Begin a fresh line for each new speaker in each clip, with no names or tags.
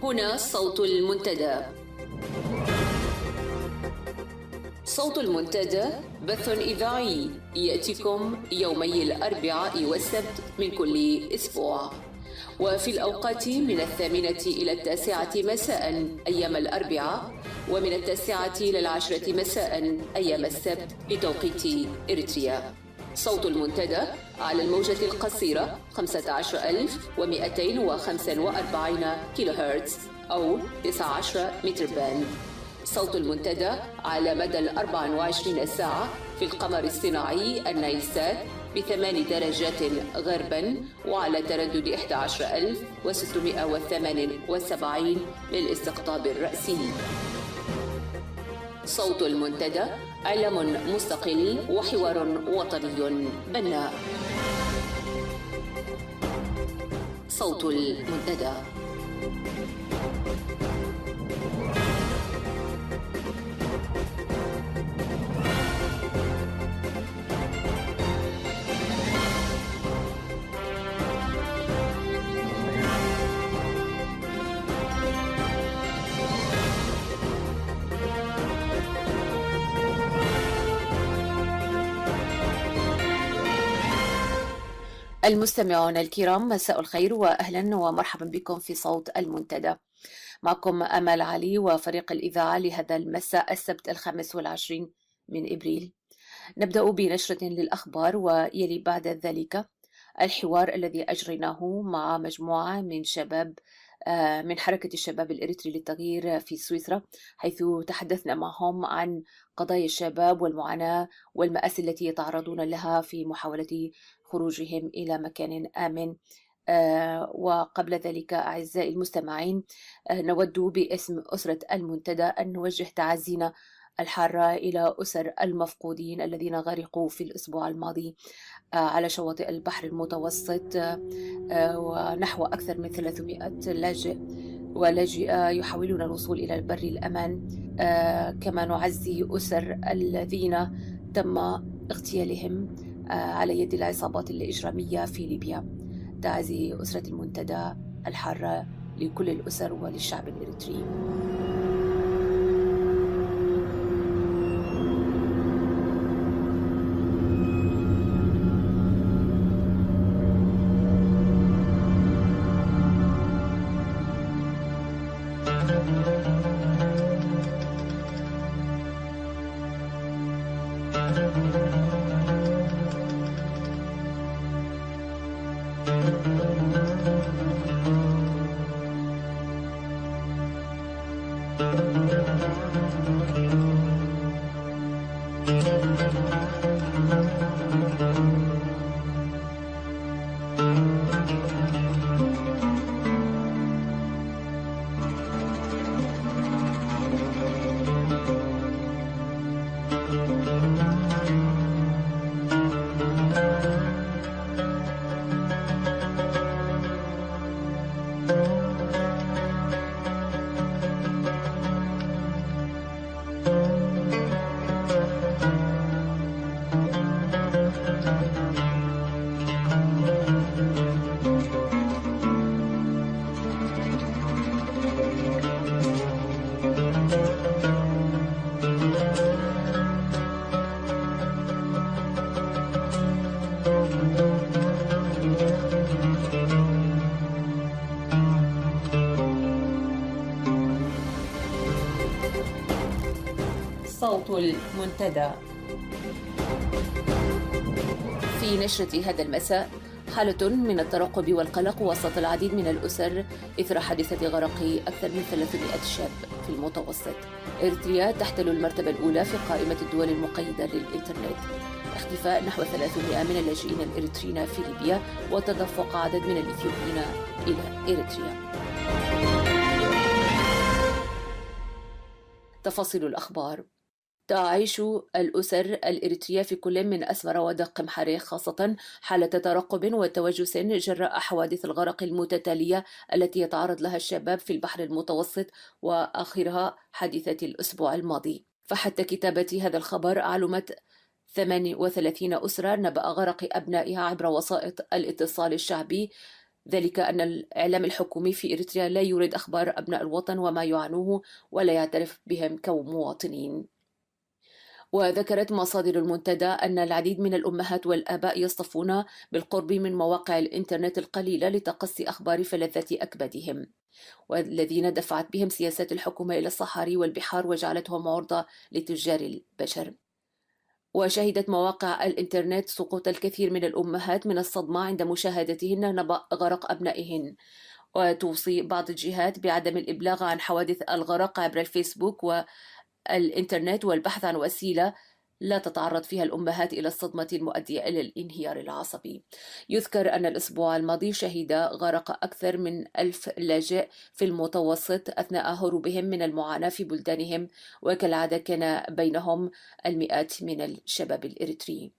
هنا صوت المنتدى. صوت المنتدى بث إذاعي يأتيكم يومي الأربعاء والسبت من كل أسبوع، وفي الأوقات من 8 إلى 9 مساء أيام الأربعاء، ومن 9 إلى 10 مساء أيام السبت بتوقيت إريتريا. صوت المنتدى على الموجة القصيرة 15245 كيلو هرتز أو 19 متر باند. صوت المنتدى على مدى 24 ساعة في القمر الصناعي النايلسات ب8 درجات غربا، وعلى تردد 11678 للاستقطاب الرأسي. صوت المنتدى علم مستقل وحوار وطني بناء. صوت المنتدى. المستمعون الكرام، مساء الخير وأهلا ومرحبا بكم في صوت المنتدى. معكم أمال علي وفريق الإذاعة لهذا المساء السبت 25 من إبريل. نبدأ بنشرة للأخبار، ويلي بعد ذلك الحوار الذي أجريناه مع مجموعة من شباب من حركة الشباب الإريتري للتغيير في سويسرا، حيث تحدثنا معهم عن قضايا الشباب والمعاناة والمآسي التي يتعرضون لها في محاولة خروجهم إلى مكان آمن. وقبل ذلك أعزائي المستمعين، نود باسم أسرة المنتدى أن نوجه تعازينا الحارة إلى أسر المفقودين الذين غرقوا في الأسبوع الماضي على شواطئ البحر المتوسط، ونحو أكثر من 300 لاجئ ولاجئة يحاولون الوصول إلى البر الأمان. كما نعزي أسر الذين تم اغتيالهم على يد العصابات الإجرامية في ليبيا. تعزي أسرة المنتدى الحارة لكل الأسر وللشعب الإريتري. صوت المنتدى. في نشرة هذا المساء، حالة من الترقب والقلق وسط العديد من الأسر إثر حادثة غرق أكثر من 300 شاب في المتوسط. إريتريا تحتل المرتبة الأولى في قائمة الدول المقيدة للإنترنت، اختفاء نحو 300 من اللاجئين الإريتريين في ليبيا، وتدفق عدد من الإثيوبيين إلى إريتريا. تفاصيل الأخبار. تعيش الأسر الإريترية في كل من أسمر ودق محريق خاصة حالة ترقب وتوجس جراء حوادث الغرق المتتالية التي يتعرض لها الشباب في البحر المتوسط، وآخرها حادثة الأسبوع الماضي. فحتى كتابة هذا الخبر علمت 38 أسرة نبأ غرق أبنائها عبر وسائط الاتصال الشعبي ذلك أن الإعلام الحكومي في إريتريا لا يورد أخبار أبناء الوطن وما يعانوه ولا يعترف بهم كمواطنين. وذكرت مصادر المنتدى أن العديد من الأمهات والآباء يصطفون بالقرب من مواقع الإنترنت القليلة لتقصي أخبار فلذة أكبادهم، والذين دفعت بهم سياسات الحكومة إلى الصحاري والبحار وجعلتهم عرضة لتجار البشر. وشهدت مواقع الإنترنت سقوط الكثير من الأمهات من الصدمة عند مشاهدتهن نبأ غرق أبنائهن، وتوصي بعض الجهات بعدم الإبلاغ عن حوادث الغرق عبر الفيسبوك والإنترنت والبحث عن وسيلة لا تتعرض فيها الأمهات إلى الصدمة المؤدية إلى الانهيار العصبي. يذكر أن الأسبوع الماضي شهد غرق أكثر من 1000 لاجئ في المتوسط أثناء هروبهم من المعاناة في بلدانهم، وكالعادة كان بينهم المئات من الشباب الإريتري.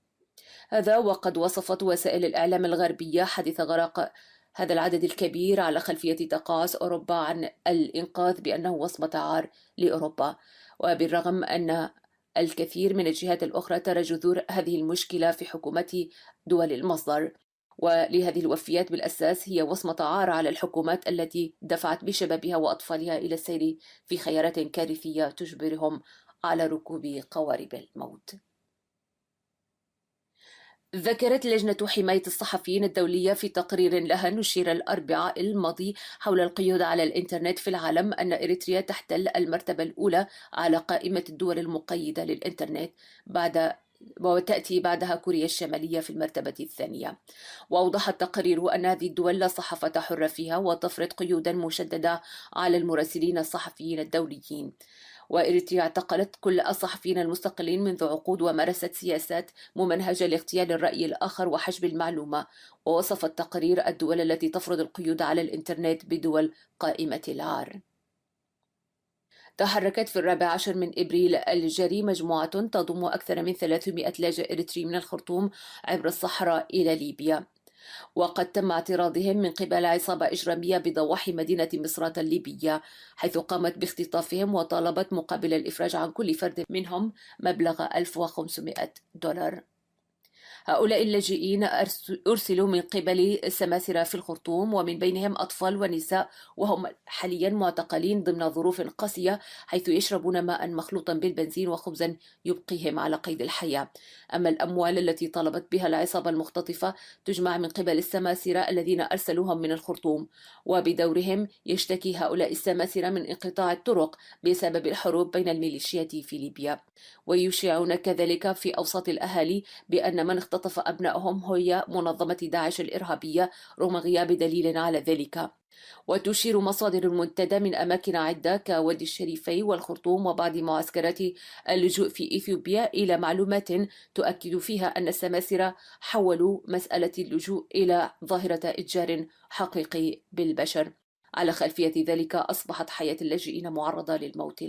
هذا وقد وصفت وسائل الإعلام الغربية حادث غرق هذا العدد الكبير على خلفية تقاعس أوروبا عن الإنقاذ بأنه وصمة عار لأوروبا، وبالرغم أن الكثير من الجهات الأخرى ترى جذور هذه المشكلة في حكومة دول المصدر، ولهذه الوفيات بالأساس هي وصمة عار على الحكومات التي دفعت بشبابها وأطفالها إلى السير في خيارات كارثية تجبرهم على ركوب قوارب الموت. ذكرت لجنة حماية الصحفيين الدولية في تقرير لها نشر الأربعاء الماضي حول القيود على الإنترنت في العالم أن إريتريا تحتل المرتبة الأولى على قائمة الدول المقيدة للإنترنت، وتأتي بعدها كوريا الشمالية في المرتبة الثانية. وأوضح التقرير أن هذه الدول لا صحافة حرة فيها وتفرض قيودا مشددة على المراسلين الصحفيين الدوليين. وإريتريا اعتقلت كل الصحفيين المستقلين منذ عقود ومارست سياسات ممنهجة لاغتيال الرأي الآخر وحجب المعلومة. ووصف التقرير الدول التي تفرض القيود على الإنترنت بدول قائمة العار. تحركت في 14 من إبريل الجاري مجموعة تضم أكثر من 300 لاجئ إريتري من الخرطوم عبر الصحراء إلى ليبيا، وقد تم اعتراضهم من قبل عصابة إجرامية بضواحي مدينة مصراتة الليبية، حيث قامت باختطافهم وطالبت مقابل الإفراج عن كل فرد منهم مبلغ $1500. هؤلاء اللاجئين أرسلوا من قبل السماسرة في الخرطوم، ومن بينهم أطفال ونساء، وهم حاليا معتقلين ضمن ظروف قاسية حيث يشربون ماء مخلوطا بالبنزين وخبزا يبقيهم على قيد الحياة. أما الأموال التي طلبت بها العصابة المختطفة تجمع من قبل السماسرة الذين أرسلوهم من الخرطوم، وبدورهم يشتكي هؤلاء السماسرة من انقطاع الطرق بسبب الحروب بين الميليشيات في ليبيا. ويشيعون كذلك في أوساط الأهالي بأن من اختطف أبنائهم هي منظمة داعش الإرهابية رغم غياب دليل على ذلك. وتشير مصادر المنتدى من أماكن عدة كوادي الشريفي والخرطوم وبعض معسكرات اللجوء في إثيوبيا إلى معلومات تؤكد فيها أن السماسرة حولوا مسألة اللجوء إلى ظاهرة إتجار حقيقي بالبشر. على خلفية ذلك أصبحت حياة اللاجئين معرضة للموت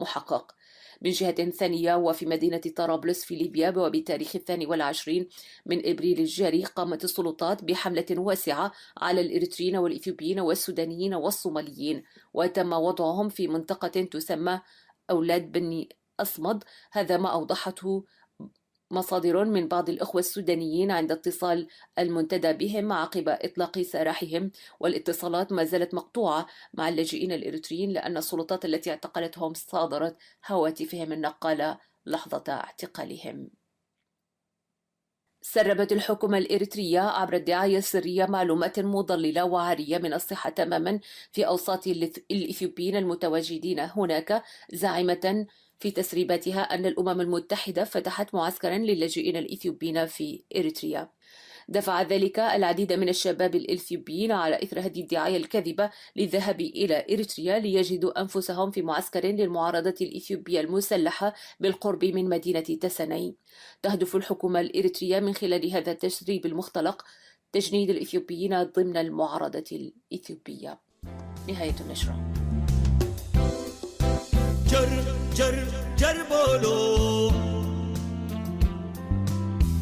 المحقق. من جهة ثانية، وفي مدينة طرابلس في ليبيا وبتاريخ 22 من إبريل الجاري قامت السلطات بحملة واسعة على الإريتريين والإثيوبيين والسودانيين والصوماليين، وتم وضعهم في منطقة تسمى أولاد بني أصمد. هذا ما أوضحته مصادر من بعض الأخوة السودانيين عند اتصال المنتدى بهم عقب إطلاق سراحهم، والاتصالات ما زالت مقطوعة مع اللاجئين الإريتريين لأن السلطات التي اعتقلتهم صادرت هواتفهم النقالة لحظة اعتقالهم. سربت الحكومة الإريترية عبر الدعاية السرية معلومات مضللة وعارية من الصحة تماما في أوساط الإثيوبيين المتواجدين هناك، زاعمة في تسريباتها أن الأمم المتحدة فتحت معسكرا للاجئين الإثيوبيين في إريتريا. دفع ذلك العديد من الشباب الإثيوبيين على إثر هذه الدعاية الكاذبة للذهاب إلى إريتريا ليجدوا أنفسهم في معسكر للمعارضة الإثيوبية المسلحة بالقرب من مدينة تسناي. تهدف الحكومة الإريترية من خلال هذا التسريب المختلق تجنيد الإثيوبيين ضمن المعارضة الإثيوبية. نهاية النشرة.
جر جر جر بولو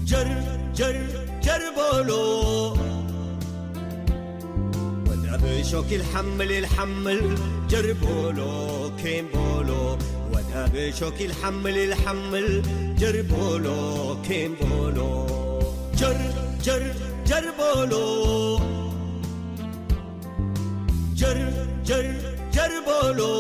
جر جر جر بولو وذهب شوك الحمل جر بولو كيم بولو وذهب شوك الحمل جر بولو كيم بولو جر جر جر بولو جربولو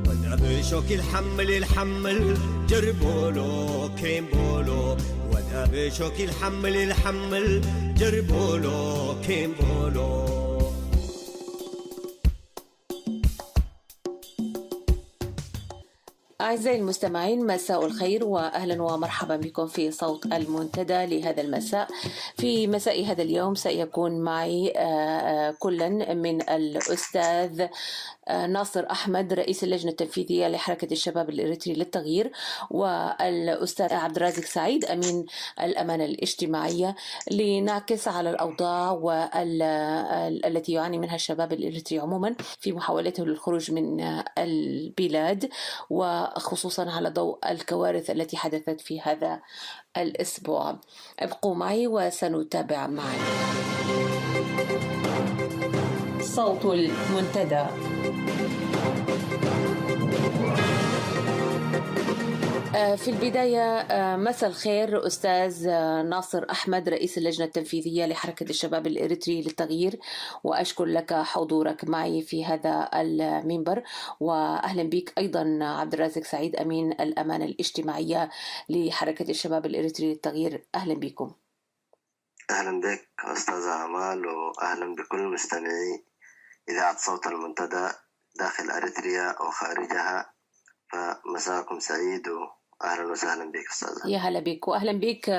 ودا بشوك الحمل جربولو كيمبولو ودا بشوك الحمل جربولو كيمبولو.
أعزائي المستمعين، مساء الخير وأهلا ومرحبا بكم في صوت المنتدى لهذا المساء. في مساء هذا اليوم سيكون معي كلا من الأستاذ ناصر أحمد رئيس اللجنة التنفيذية لحركة الشباب الإريتري للتغيير، والأستاذ عبد الرازق سعيد أمين الأمانة الاجتماعية، لنعكس على الأوضاع التي يعاني منها الشباب الإريتري عموما في محاولته للخروج من البلاد، وخصوصا على ضوء الكوارث التي حدثت في هذا الأسبوع. ابقوا معي وسنتابع معا صوت المنتدى. في البداية مساء الخير أستاذ ناصر أحمد رئيس اللجنة التنفيذية لحركة الشباب الإريتري للتغيير، وأشكر لك حضورك معي في هذا المنبر. وأهلا بك أيضا عبد الرازق سعيد أمين الأمانة الاجتماعية لحركة الشباب الإريتري للتغيير. أهلا بكم.
أهلا بك أستاذة أمال، وأهلا بكل مستمعي إذاعة صوت المنتدى داخل أريتريا وخارجها. فمساءكم سعيد وأهلا وسهلا بك أستاذة.
يا هلا بك، وأهلا بك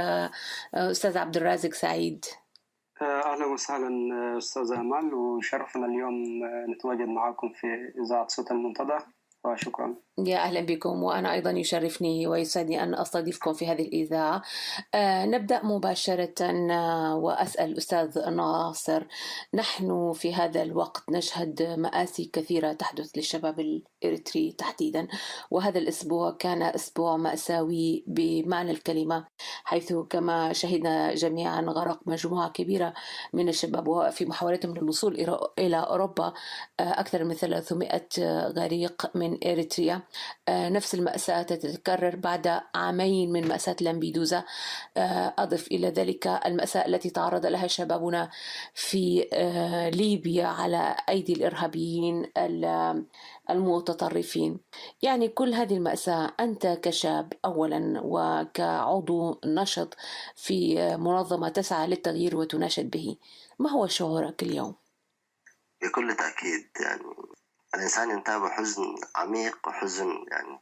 أستاذ عبد الرازق سعيد.
أهلا وسهلا أستاذة أمال، وشرفنا اليوم نتواجد معكم في إذاعة صوت المنتدى، وشكرا.
يا أهلا بكم، وأنا أيضا يشرفني ويسعدني أن أستضيفكم في هذه الإذاعة. نبدأ مباشرة وأسأل أستاذ ناصر، نحن في هذا الوقت نشهد مآسي كثيرة تحدث للشباب الإريتري تحديدا، وهذا الأسبوع كان أسبوع مأساوي بمعنى الكلمة، حيث كما شهدنا جميعا غرق مجموعة كبيرة من الشباب في محاولتهم للوصول إلى أوروبا، أكثر من 300 غريق من إريتريا. نفس المأساة تتكرر بعد عامين من مأساة لامبيدوزا. أضف إلى ذلك المأساة التي تعرض لها شبابنا في ليبيا على أيدي الإرهابيين المتطرفين. يعني كل هذه المأساة، أنت كشاب أولا وكعضو نشط في منظمة تسعى للتغيير وتناشد به، ما هو شعورك اليوم؟
بكل تأكيد يعني الإنسان ينتابه حزن عميق وحزن يعني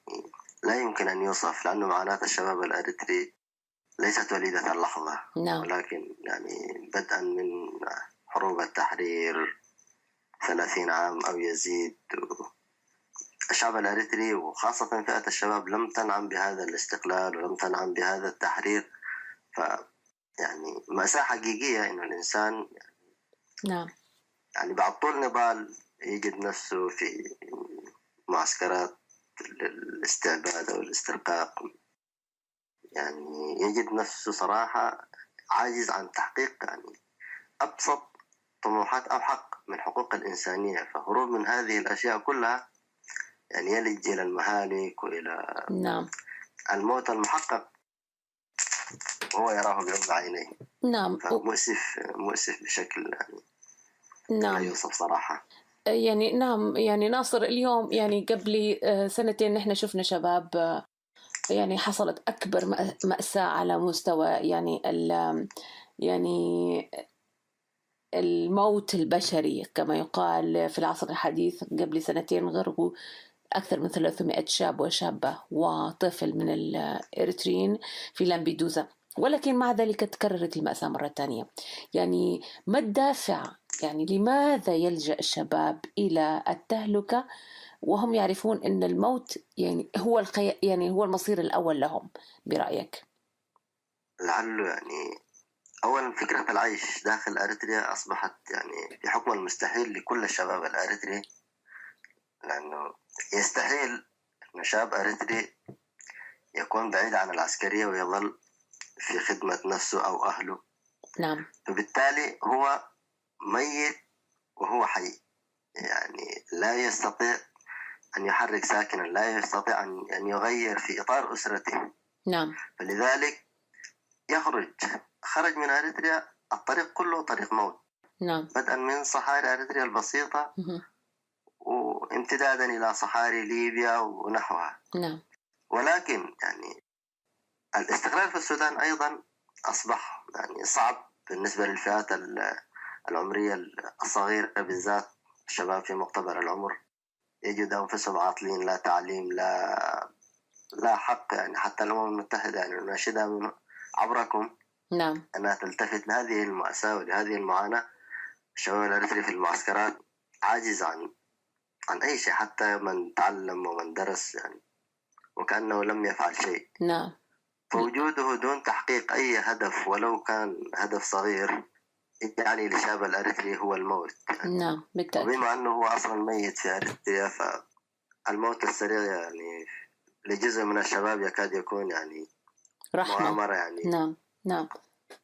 لا يمكن أن يوصف، لأنه معاناة الشباب الأريتري ليست وليدة اللحظة.
نعم.
ولكن يعني بدءا من حروب التحرير 30 عام أو يزيد، الشعب الأريتري وخاصة فئة الشباب لم تنعم بهذا الاستقلال ولم تنعم بهذا التحرير. يعني مأساة حقيقية إنه الإنسان
نعم
يعني بعد طول نضال يجد نفسه في معسكرات الاستعباد أو الاسترقاق، يعني يجد نفسه صراحة عاجز عن تحقيق يعني أبسط طموحات أو حق من حقوق الإنسانية. فهروب من هذه الأشياء كلها يعني يلج إلى المهالك وإلى
نعم
الموت المحقق وهو يراه بأم عينيه.
نعم
مؤسف بشكل يعني
نعم
لا يوصف صراحة.
يعني نعم، يعني ناصر اليوم يعني قبل سنتين نحن شفنا شباب يعني حصلت أكبر مأساة على مستوى يعني الموت البشري كما يقال في العصر الحديث. قبل سنتين غرقوا أكثر من 300 شاب وشابة وطفل من الإريتريين في لامبيدوزا، ولكن مع ذلك تكررت المأساة مرة تانية. يعني ما الدافع؟ يعني لماذا يلجأ الشباب إلى التهلكة وهم يعرفون أن الموت يعني هو المصير الأول لهم برأيك؟
لعله يعني أولا فكرة العيش داخل أريتريا أصبحت يعني بحكم المستحيل لكل الشباب الأريتري، لأنه يستحيل أن شاب أريتري يكون بعيد عن العسكرية ويظل في خدمة نفسه أو أهله.
نعم.
فبالتالي هو ميت وهو حي، يعني لا يستطيع أن يحرك ساكنا، لا يستطيع أن يغير في إطار أسرته.
نعم.
فلذلك خرج من أريتريا، الطريق كله طريق موت.
نعم.
بدءا من صحاري أريتريا البسيطة وامتدادا إلى صحاري ليبيا ونحوها.
نعم.
ولكن يعني الاستقلال في السودان أيضا أصبح يعني صعب بالنسبة للفئات العمرية الصغيرة، بالذات الشباب في مقتبل العمر يجدوا أنفسهم عاطلين، لا تعليم لا حق. يعني حتى الأمم المتحدة يعني نناشدها عبركم
نعم.
أنها تلتفت لهذه المأساة ولهذه المعاناة. الشباب الأريتري في المعسكرات عاجز عن أي شيء، حتى من تعلم ومن درس يعني وكأنه لم يفعل شيء.
نعم.
فوجوده دون تحقيق أي هدف ولو كان هدف صغير يعني للشاب الأريتري هو الموت يعني.
نعم بالتأكيد.
وبما أنه هو أصلا ميت في أريتريا، فالموت السريع يعني لجزء من الشباب يكاد يكون يعني
رحمة.
مؤامرة يعني.
نعم. نعم.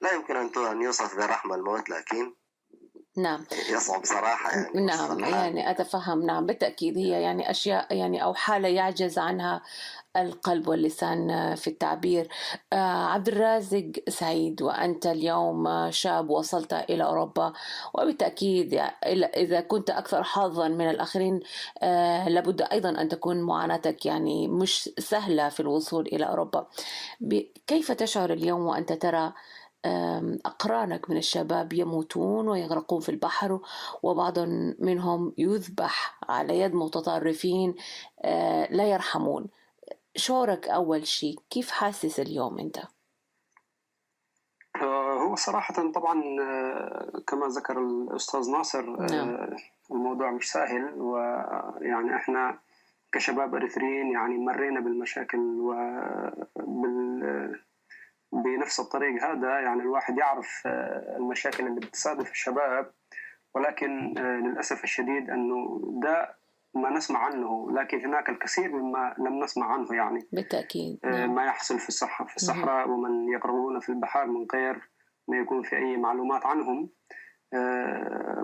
لا يمكن أن يوصف برحمة الموت، لكن
نعم.
يصعب صراحة يعني.
نعم يعني أتفهم. نعم بالتأكيد هي يعني أشياء يعني أو حالة يعجز عنها القلب واللسان في التعبير. عبد الرازق سعيد، وأنت اليوم شاب وصلت إلى أوروبا، وبالتأكيد إذا كنت أكثر حظا من الآخرين لابد أيضا أن تكون معاناتك يعني مش سهلة في الوصول إلى أوروبا. كيف تشعر اليوم وأنت ترى أقرانك من الشباب يموتون ويغرقون في البحر، وبعض منهم يذبح على يد متطرفين لا يرحمون؟ شعورك أول شيء، كيف حاسس اليوم أنت؟
هو صراحة طبعا كما ذكر الأستاذ ناصر
نعم.
الموضوع مش سهل، ويعني احنا كشباب أريتريين يعني مرينا بالمشاكل بنفس الطريق هذا. يعني الواحد يعرف المشاكل اللي بتصادف الشباب، ولكن للأسف الشديد أنه ده ما نسمع عنه، لكن هناك الكثير مما لم نسمع عنه يعني.
بالتأكيد.
ما يحصل في الصحراء ومن يقرؤون في البحار من غير ما يكون في أي معلومات عنهم.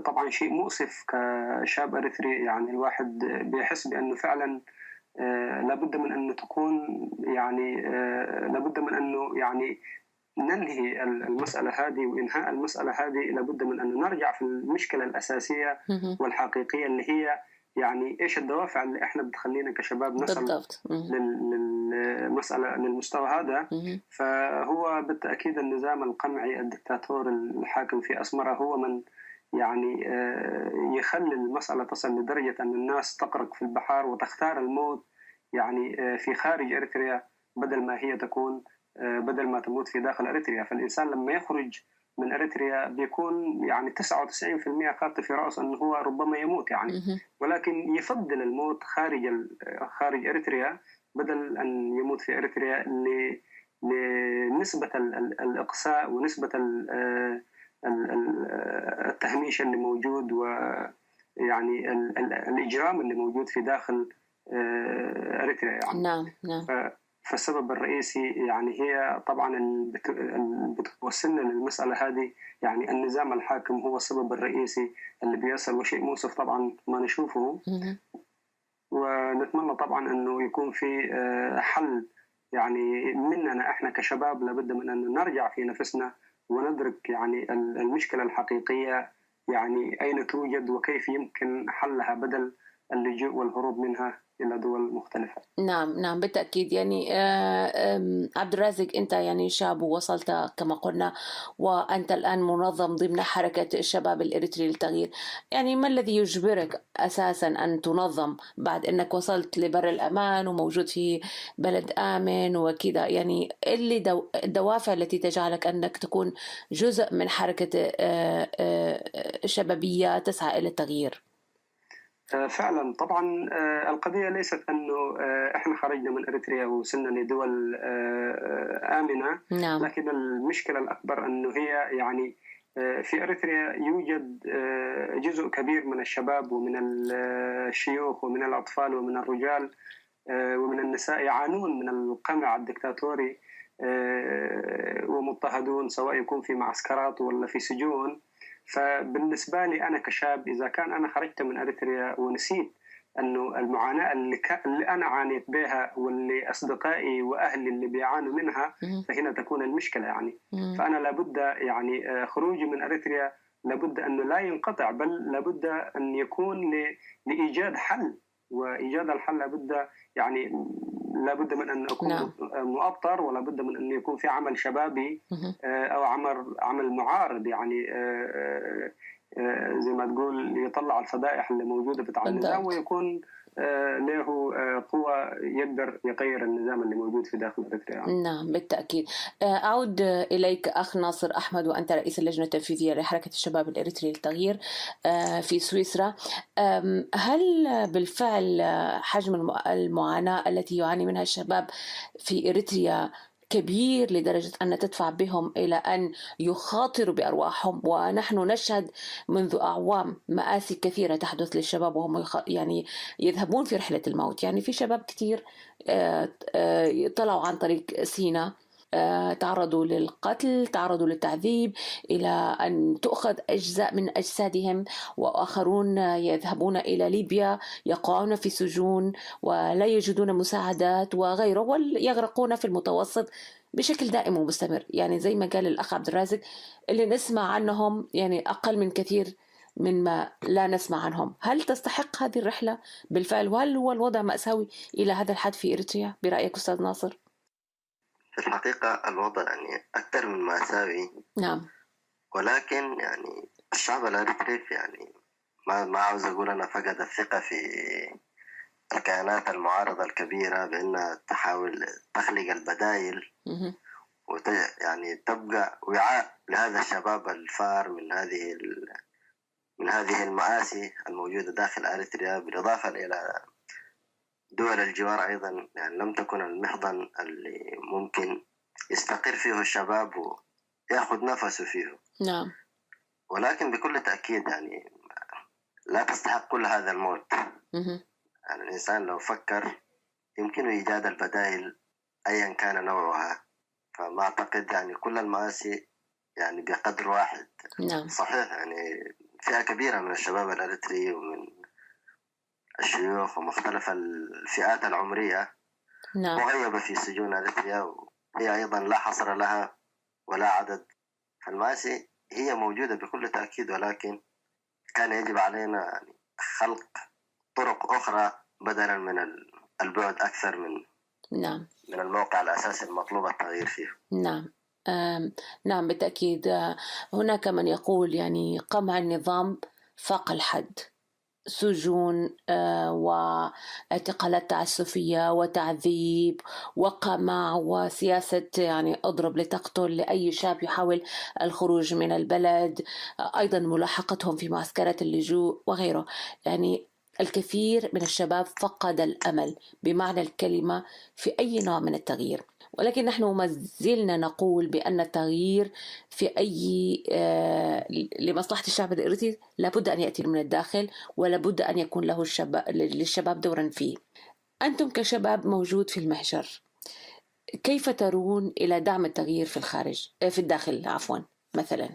طبعا شيء مؤسف كشاب أريتري. يعني الواحد بيحس بأنه فعلا لابد من أنه تكون يعني لابد من أنه يعني ننهي المسألة هذه، وإنهاء المسألة هذه لابد من أن نرجع في المشكلة الأساسية والحقيقية اللي هي يعني إيش الدوافع اللي إحنا بتخلينا كشباب نصل للمسألة للمستوى هذا. فهو بالتأكيد النظام القمعي الدكتاتور الحاكم في أسمرة هو من يعني يخلي المسألة تصل لدرجة أن الناس تغرق في البحار وتختار الموت يعني في خارج إريتريا بدل ما هي تكون بدل ما تموت في داخل أريتريا. فالإنسان لما يخرج من أريتريا بيكون يعني 99% خاطئ في رأسه أنه هو ربما يموت يعني، ولكن يفضل الموت خارج أريتريا بدل أن يموت في أريتريا لنسبة الإقصاء ونسبة التهميش اللي موجود، ويعني الإجرام اللي موجود في داخل أريتريا يعني.
نعم. نعم.
فالسبب الرئيسي يعني هي طبعا بتوصلنا للمسألة هذه، يعني النظام الحاكم هو السبب الرئيسي اللي بيصل، وشيء مؤسف طبعا ما نشوفه. ونتمنى طبعا أنه يكون في حل يعني مننا إحنا كشباب. لابد من أن نرجع في نفسنا وندرك يعني المشكلة الحقيقية يعني أين توجد وكيف يمكن حلها بدل اللجوء والهروب منها إلى دول مختلفة.
نعم بالتأكيد. يعني عبد الرازق أنت يعني شاب ووصلت كما قلنا، وأنت الآن منظم ضمن حركة الشباب الإريتري للتغيير. يعني ما الذي يجبرك أساسا أن تنظم بعد أنك وصلت لبر الأمان وموجود في بلد آمن وكذا؟ يعني اللي الدوافع التي تجعلك أنك تكون جزء من حركة شبابية تسعى إلى التغيير؟
فعلا طبعا القضية ليست أنه إحنا خرجنا من أريتريا ووصلنا لدول آمنة.
نعم.
لكن المشكلة الأكبر أنه هي يعني في أريتريا يوجد جزء كبير من الشباب ومن الشيوخ ومن الأطفال ومن الرجال ومن النساء يعانون من القمع الدكتاتوري ومضطهدون، سواء يكون في معسكرات ولا في سجون. فبالنسبة لي أنا كشاب، إذا كان أنا خرجت من أريتريا ونسيت أنه المعاناة اللي أنا عانيت بها واللي أصدقائي وأهلي اللي بيعانوا منها، فهنا تكون المشكلة يعني. فأنا لابد يعني خروجي من أريتريا لابد أنه لا ينقطع، بل لابد أن يكون لإيجاد حل، وإيجاد الحل لابد من أن يكون
نعم.
مؤطر، ولا بد من أن يكون في عمل شبابي أو عمل معارض، زي ما تقول يطلع الفضائح اللي موجودة بتاع النظام، ويكون له قوة يقدر يغير النظام اللي موجود في داخل إريتريا.
نعم بالتأكيد. أعود إليك أخ ناصر أحمد، وأنت رئيس اللجنة التنفيذية لحركة الشباب الإريتري للتغيير في سويسرا. هل بالفعل حجم المعاناة التي يعاني منها الشباب في إريتريا كبير لدرجة أن تدفع بهم إلى أن يخاطروا بأرواحهم؟ ونحن نشهد منذ أعوام مآسي كثيرة تحدث للشباب وهم يذهبون في رحلة الموت. يعني في شباب كثير طلعوا عن طريق سيناء، تعرضوا للقتل، تعرضوا للتعذيب، إلى أن تؤخذ أجزاء من أجسادهم، وآخرون يذهبون إلى ليبيا يقعون في سجون ولا يجدون مساعدات وغيره، ويغرقون في المتوسط بشكل دائم ومستمر. يعني زي ما قال الأخ عبد الرازق، اللي نسمع عنهم يعني أقل من كثير من ما لا نسمع عنهم. هل تستحق هذه الرحلة بالفعل؟ وهل هو الوضع مأساوي إلى هذا الحد في إريتريا برأيك أستاذ ناصر؟
في الحقيقة الوضع أكثر من مأساوي.
نعم.
ولكن الشعب الإريتري ما عاوز أقول أنا فقد الثقة في الكيانات المعارضة الكبيرة بأنها تحاول تخلق البدائل تبقى وعاء لهذا الشباب الفار من هذه المآسي الموجودة داخل إريتريا، بالإضافة إلى دول الجوار أيضا. لم تكن المحضن اللي ممكن يستقر فيه الشباب ويأخذ نفسه فيه.
نعم.
ولكن بكل تأكيد لا تستحق كل هذا الموت. الإنسان لو فكر يمكن إيجاد البدائل أيا كان نوعها. فما أعتقد كل المآسي بقدر واحد.
نعم.
صحيح فئة كبيرة من الشباب الإريتري ومن الشيوخ ومختلف الفئات العمرية مغيبة في سجون إريتريا، وهي أيضا لا حصر لها ولا عدد. فالمآسي هي موجودة بكل تأكيد، ولكن كان يجب علينا خلق طرق أخرى بدلا من البعد أكثر من الموقع الأساسي المطلوب التغيير فيه.
نعم. نعم بالتأكيد. هناك من يقول قمع النظام فاق الحد، سجون واعتقالات تعسفية وتعذيب وقمع وسياسة أضرب لتقتل لأي شاب يحاول الخروج من البلد، أيضا ملاحقتهم في معسكرات اللجوء وغيره. الكثير من الشباب فقد الأمل بمعنى الكلمة في أي نوع من التغيير. ولكن نحن ما زلنا نقول بأن التغيير في لمصلحة الشعب الإريتري لابد أن يأتي من الداخل، ولابد أن يكون له للشباب دورا فيه. أنتم كشباب موجود في المحجر، كيف ترون إلى دعم التغيير في الداخل مثلا؟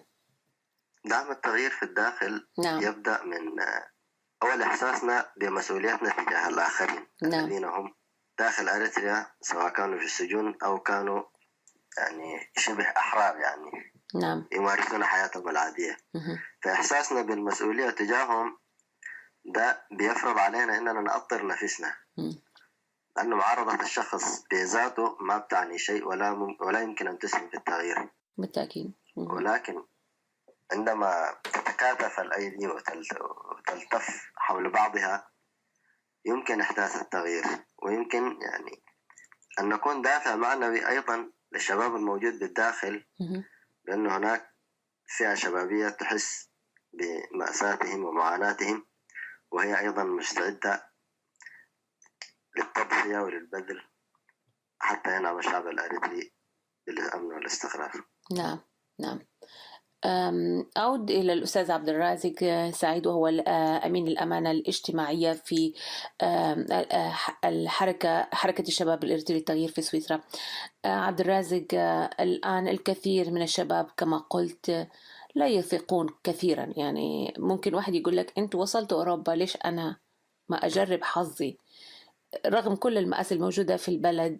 دعم التغيير في الداخل يبدأ من أول إحساسنا بمسؤوليتنا تجاه الآخرين الذين هم داخل إريتريا، سواء كانوا في السجون أو كانوا شبه أحرار يمارسون حياتهم العادية. فإحساسنا بالمسؤولية تجاههم ده بيفرض علينا إننا نأطر نفسنا، لأنه معارضة الشخص بذاته ما بتعني شيء ولا يمكن أن تسهم في التغيير
بالتأكيد.
ولكن عندما تتكاتف الأيدي وتلتف حول بعضها يمكن إحداث التغيير، ويمكن أن نكون دافع معنوي أيضا للشباب الموجود بالداخل، لأنه هناك فئة شبابية تحس بمأساتهم ومعاناتهم، وهي أيضا مستعدة للتضحية وللبذل حتى ينعم الشعب الإريتري بالأمن والاستقرار.
نعم. أعود إلى الأستاذ عبد الرازق سعيد، وهو أمين الأمانة الاجتماعية في حركة الشباب الإريتري للتغيير في سويسرا. عبد الرازق، الآن الكثير من الشباب كما قلت لا يثقون كثيرا. ممكن واحد يقول لك أنت وصلت أوروبا، ليش أنا ما أجرب حظي؟ رغم كل المآسي الموجودة في البلد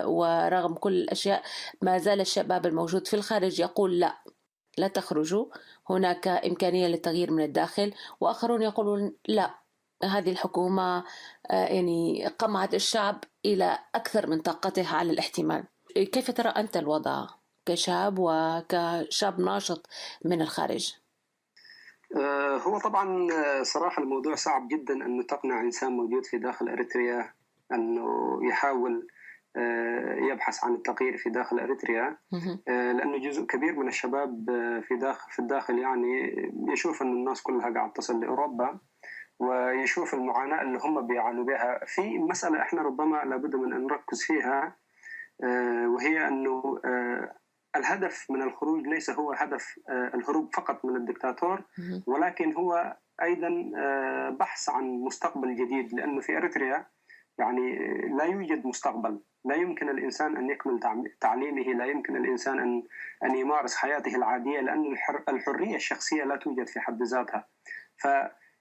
ورغم كل الأشياء، ما زال الشباب الموجود في الخارج يقول لا، لا تخرجوا، هناك إمكانية للتغيير من الداخل، وآخرون يقولون لا، هذه الحكومة يعني قمعت الشعب إلى أكثر من طاقته على الاحتمال. كيف ترى أنت الوضع كشاب وكشاب ناشط من الخارج؟
هو طبعا صراحة الموضوع صعب جدا أنه تقنع إنسان موجود في داخل أريتريا أنه يحاول يبحث عن التغيير في داخل أريتريا، لأنه جزء كبير من الشباب في الداخل يعني يشوف أن الناس كلها قاعد تصل لأوروبا، ويشوف المعاناة اللي هم بيعانوا بها. في مسألة إحنا ربما لابد من أن نركز فيها، وهي أنه الهدف من الخروج ليس هو هدف الهروب فقط من الدكتاتور، ولكن هو أيضا بحث عن مستقبل جديد، لأنه في أريتريا يعني لا يوجد مستقبل، لا يمكن الإنسان أن يكمل تعليمه، لا يمكن الإنسان أن يمارس حياته العادية، لأن الحرية الشخصية لا توجد في حد ذاتها.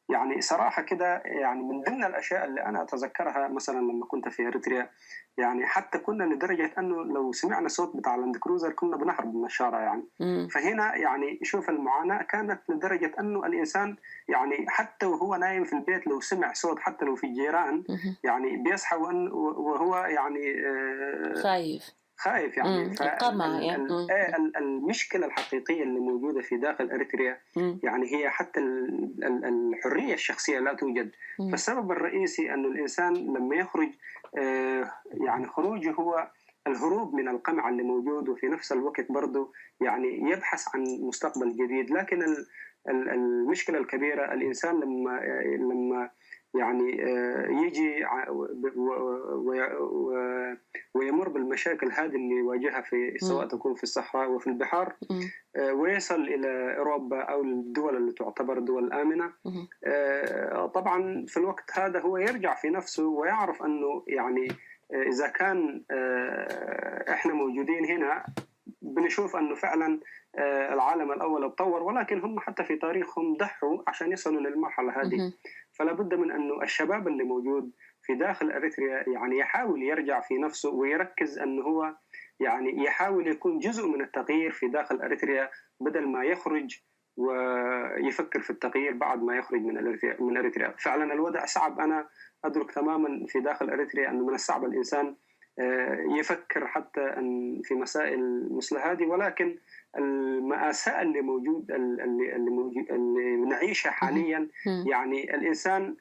يعني صراحة كده يعني من ضمن الأشياء اللي أنا أتذكرها مثلا لما كنت في أريتريا، يعني حتى كنا لدرجة أنه لو سمعنا صوت بتاع لاند كروزر كنا بنهرب من الشارع يعني. فهنا يعني شوف المعاناة كانت لدرجة أنه الإنسان يعني حتى وهو نايم في البيت لو سمع صوت حتى لو في الجيران يعني بيصحى وهو يعني خايف يعني. المشكلة الحقيقية اللي موجودة في داخل أريتريا يعني هي حتى الحرية الشخصية لا توجد. فالسبب الرئيسي أن الإنسان لما يخرج يعني خروجه هو الهروب من القمع اللي موجود، وفي نفس الوقت برضه يعني يبحث عن مستقبل جديد. لكن المشكلة الكبيرة الإنسان لما يعني يجي ويمر بالمشاكل هذه اللي يواجهها في سواء تكون في الصحراء وفي البحار، ويصل إلى أوروبا أو الدول اللي تعتبر دول آمنة، طبعا في الوقت هذا هو يرجع في نفسه ويعرف أنه يعني إذا كان إحنا موجودين هنا بنشوف أنه فعلا العالم الأول اتطور، ولكن هم حتى في تاريخهم ضحوا عشان يصلوا للمرحلة هذه. فلا بد من أنه الشباب اللي موجود في داخل أريتريا يعني يحاول يرجع في نفسه ويركز أنه هو يعني يحاول يكون جزء من التغيير في داخل أريتريا، بدل ما يخرج ويفكر في التغيير بعد ما يخرج من أريتريا. فعلا الوضع صعب، أنا أدرك تماما في داخل أريتريا أنه من الصعب الإنسان يفكر حتى أن في مسائل مثل هذه، ولكن المأساة اللي موجود اللي نعيشها حاليا يعني الإنسان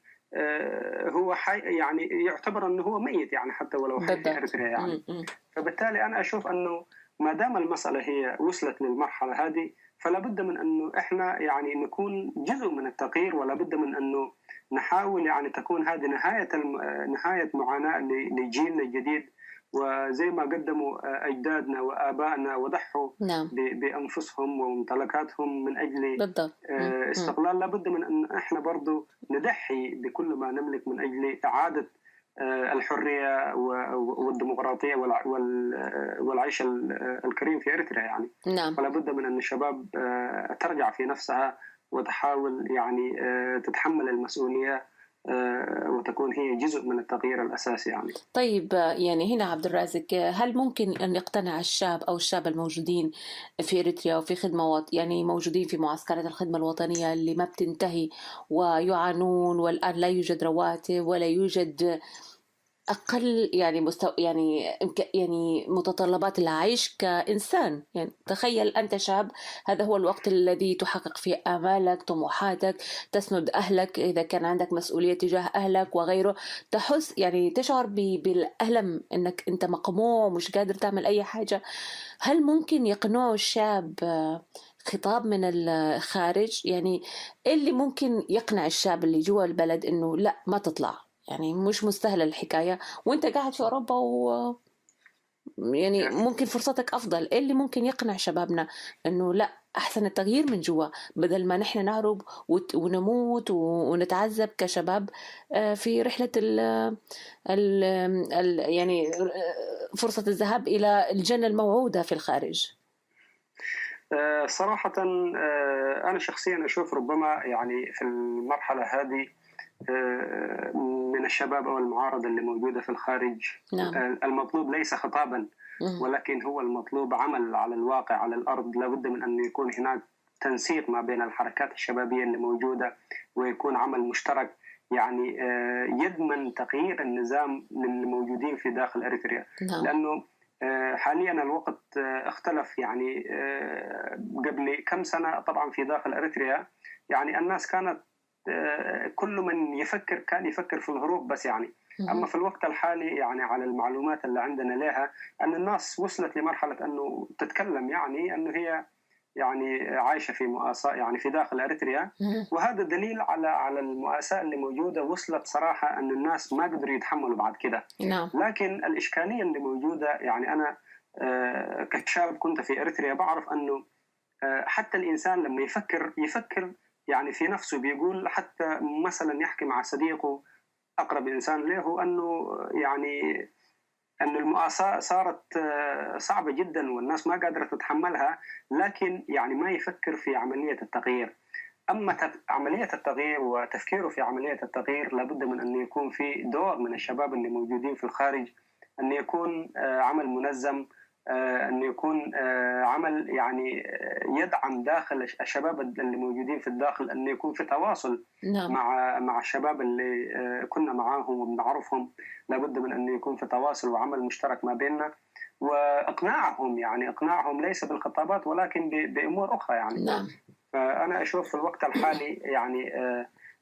هو يعني يعتبر أنه هو ميت يعني حتى ولو حي في أريتريا يعني. فبالتالي أنا أشوف أنه ما دام المسألة هي وصلت للمرحلة هذه فلا بد من أنه إحنا يعني نكون جزء من التغيير، ولا بد من أنه نحاول يعني تكون هذه نهاية معاناة لجيلنا الجديد، وزي ما قدموا أجدادنا وآبائنا وضحوا بأنفسهم وممتلكاتهم من أجل استقلال، لابد من أن إحنا برضو نضحي بكل ما نملك من أجل إعادة الحرية والديمقراطية والعيش الكريم في أريتريا يعني. فلا بد من أن الشباب ترجع في نفسها وتحاول يعني تتحمل المسؤولية وتكون هي جزء من التغيير الأساسي يعني.
طيب يعني هنا عبد الرازق، هل ممكن أن يقتنع الشاب أو الشاب الموجودين في إريتريا وفي خدمة يعني موجودين في معسكرات الخدمة الوطنية اللي ما بتنتهي ويعانون، والآن لا يوجد رواتب ولا يوجد أقل يعني يعني متطلبات العيش كإنسان؟ يعني تخيل أنت شاب، هذا هو الوقت الذي تحقق فيه آمالك، طموحاتك، تسند أهلك إذا كان عندك مسؤولية تجاه أهلك وغيره، تحس يعني تشعر بالألم أنك أنت مقموع ومش قادر تعمل أي حاجة. هل ممكن يقنعوا الشاب خطاب من الخارج؟ يعني اللي ممكن يقنع الشاب اللي جوا البلد أنه لا ما تطلع، يعني مش مستاهلة الحكاية وانت قاعد في أوروبا يعني ممكن فرصتك أفضل؟ إيه اللي ممكن يقنع شبابنا أنه لا، أحسن التغيير من جوا بدل ما نحن نهرب ونموت ونتعذب كشباب في رحلة يعني فرصة الذهاب إلى الجنة الموعودة في الخارج؟
صراحة أنا شخصيا أشوف ربما يعني في المرحلة هذه من الشباب أو المعارضة اللي موجودة في الخارج، المطلوب ليس خطابا ولكن هو المطلوب عمل على الواقع على الأرض. لابد من أن يكون هناك تنسيق ما بين الحركات الشبابية اللي موجودة، ويكون عمل مشترك يعني يضمن تغيير النظام للموجودين في داخل إريتريا.
نعم.
لأنه حاليا الوقت اختلف، يعني قبل كم سنة طبعا في داخل إريتريا يعني الناس كانت كل من يفكر كان يفكر في الهروب بس يعني. أما في الوقت الحالي يعني على المعلومات اللي عندنا لها أن الناس وصلت لمرحلة أنه تتكلم يعني أنه هي يعني عايشة في مؤاساة يعني في داخل إريتريا، وهذا دليل على المؤاساة اللي موجودة. وصلت صراحة أن الناس ما قدروا يتحملوا بعد كده.
نعم.
لكن الإشكالية اللي موجودة يعني أنا كشاب كنت في إريتريا بعرف أنه حتى الإنسان لما يفكر يعني في نفسه، بيقول حتى مثلا يحكي مع صديقه أقرب إنسان له أنه يعني أن المؤاساة صارت صعبة جدا والناس ما قادرة تتحملها، لكن يعني ما يفكر في عملية التغيير. أما عملية التغيير وتفكيره في عملية التغيير لابد من أن يكون في دور من الشباب اللي موجودين في الخارج، أن يكون عمل منظم، أن يكون عمل يعني يدعم داخل الشباب اللي موجودين في الداخل، أن يكون في تواصل.
نعم.
مع الشباب اللي كنا معاهم وبنعرفهم. لابد من أن يكون في تواصل وعمل مشترك ما بيننا، وإقناعهم يعني إقناعهم ليس بالخطابات ولكن بأمور أخرى يعني.
نعم.
فأنا أشوف في الوقت الحالي يعني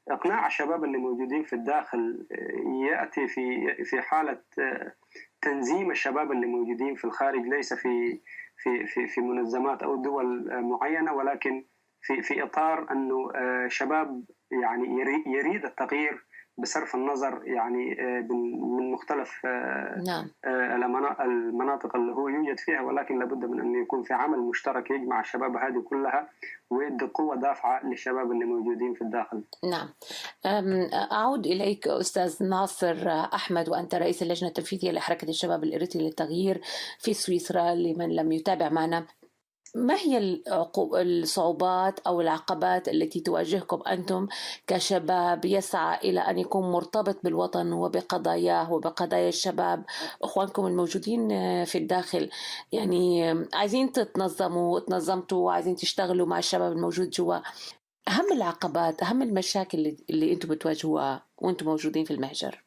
إقناع الشباب اللي موجودين في الداخل يأتي في حالة تنظيم الشباب اللي موجودين في الخارج، ليس في منظمات أو دول معينة، ولكن في إطار أنه شباب يعني يريد التغيير بصرف النظر يعني من مختلف
نعم.
المناطق اللي هو يوجد فيها، ولكن لابد من أن يكون في عمل مشترك يجمع الشباب هذه كلها ويدي قوة دافعة للشباب اللي موجودين في الداخل.
نعم. أعود إليك أستاذ ناصر أحمد، وأنت رئيس اللجنة التنفيذية لحركة الشباب الإريتري للتغيير في سويسرا. لمن لم يتابع معنا، ما هي الصعوبات أو العقبات التي تواجهكم أنتم كشباب يسعى إلى أن يكون مرتبط بالوطن وبقضاياه وبقضايا الشباب أخوانكم الموجودين في الداخل؟ يعني عايزين تنظمتوا وعايزين تشتغلوا مع الشباب الموجود جوا. أهم العقبات، أهم المشاكل اللي أنتم بتواجهوها وأنتم موجودين في المهجر؟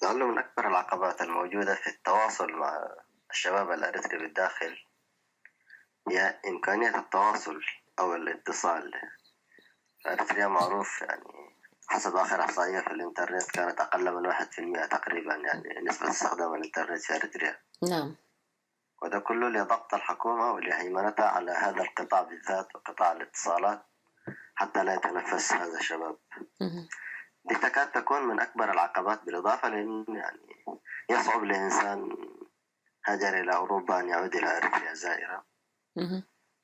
لعله من أكبر العقبات الموجودة في التواصل مع الشباب الإريتري بالداخل هي إمكانية التواصل أو الاتصال. إريتريا معروف يعني حسب آخر إحصائية في الإنترنت كانت أقل من 1% تقريبا يعني نسبة استخدام الإنترنت في إريتريا.
نعم.
وده كله لضغط الحكومة ولهيمنتها على هذا القطاع بالذات وقطاع الاتصالات حتى لا يتنفس هذا الشباب. دي تكاد تكون من أكبر العقبات، بالإضافة لأن يعني يصعب لإنسان هاجر إلى أوروبا أن يعود إلى إريتريا زائرة.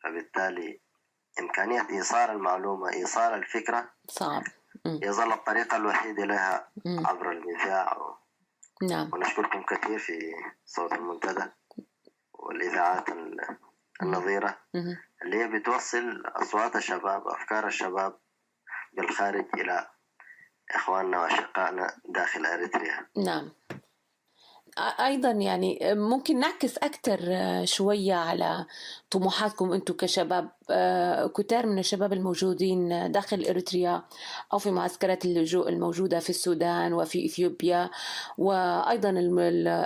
فبالتالي إمكانية إيصال المعلومة، إيصال الفكرة
صعب.
يظل الطريقة الوحيدة لها عبر المذياع.
نعم.
ونشكركم كثير في صوت المنتدى والإذاعات النظيرة اللي هي بتوصل أصوات الشباب وأفكار الشباب بالخارج إلى إخواننا وأشقائنا داخل إريتريا.
نعم. أيضا يعني ممكن نعكس أكثر شوية على طموحاتكم أنتم كشباب، كتار من الشباب الموجودين داخل إريتريا أو في معسكرات اللجوء الموجودة في السودان وفي إثيوبيا، وأيضا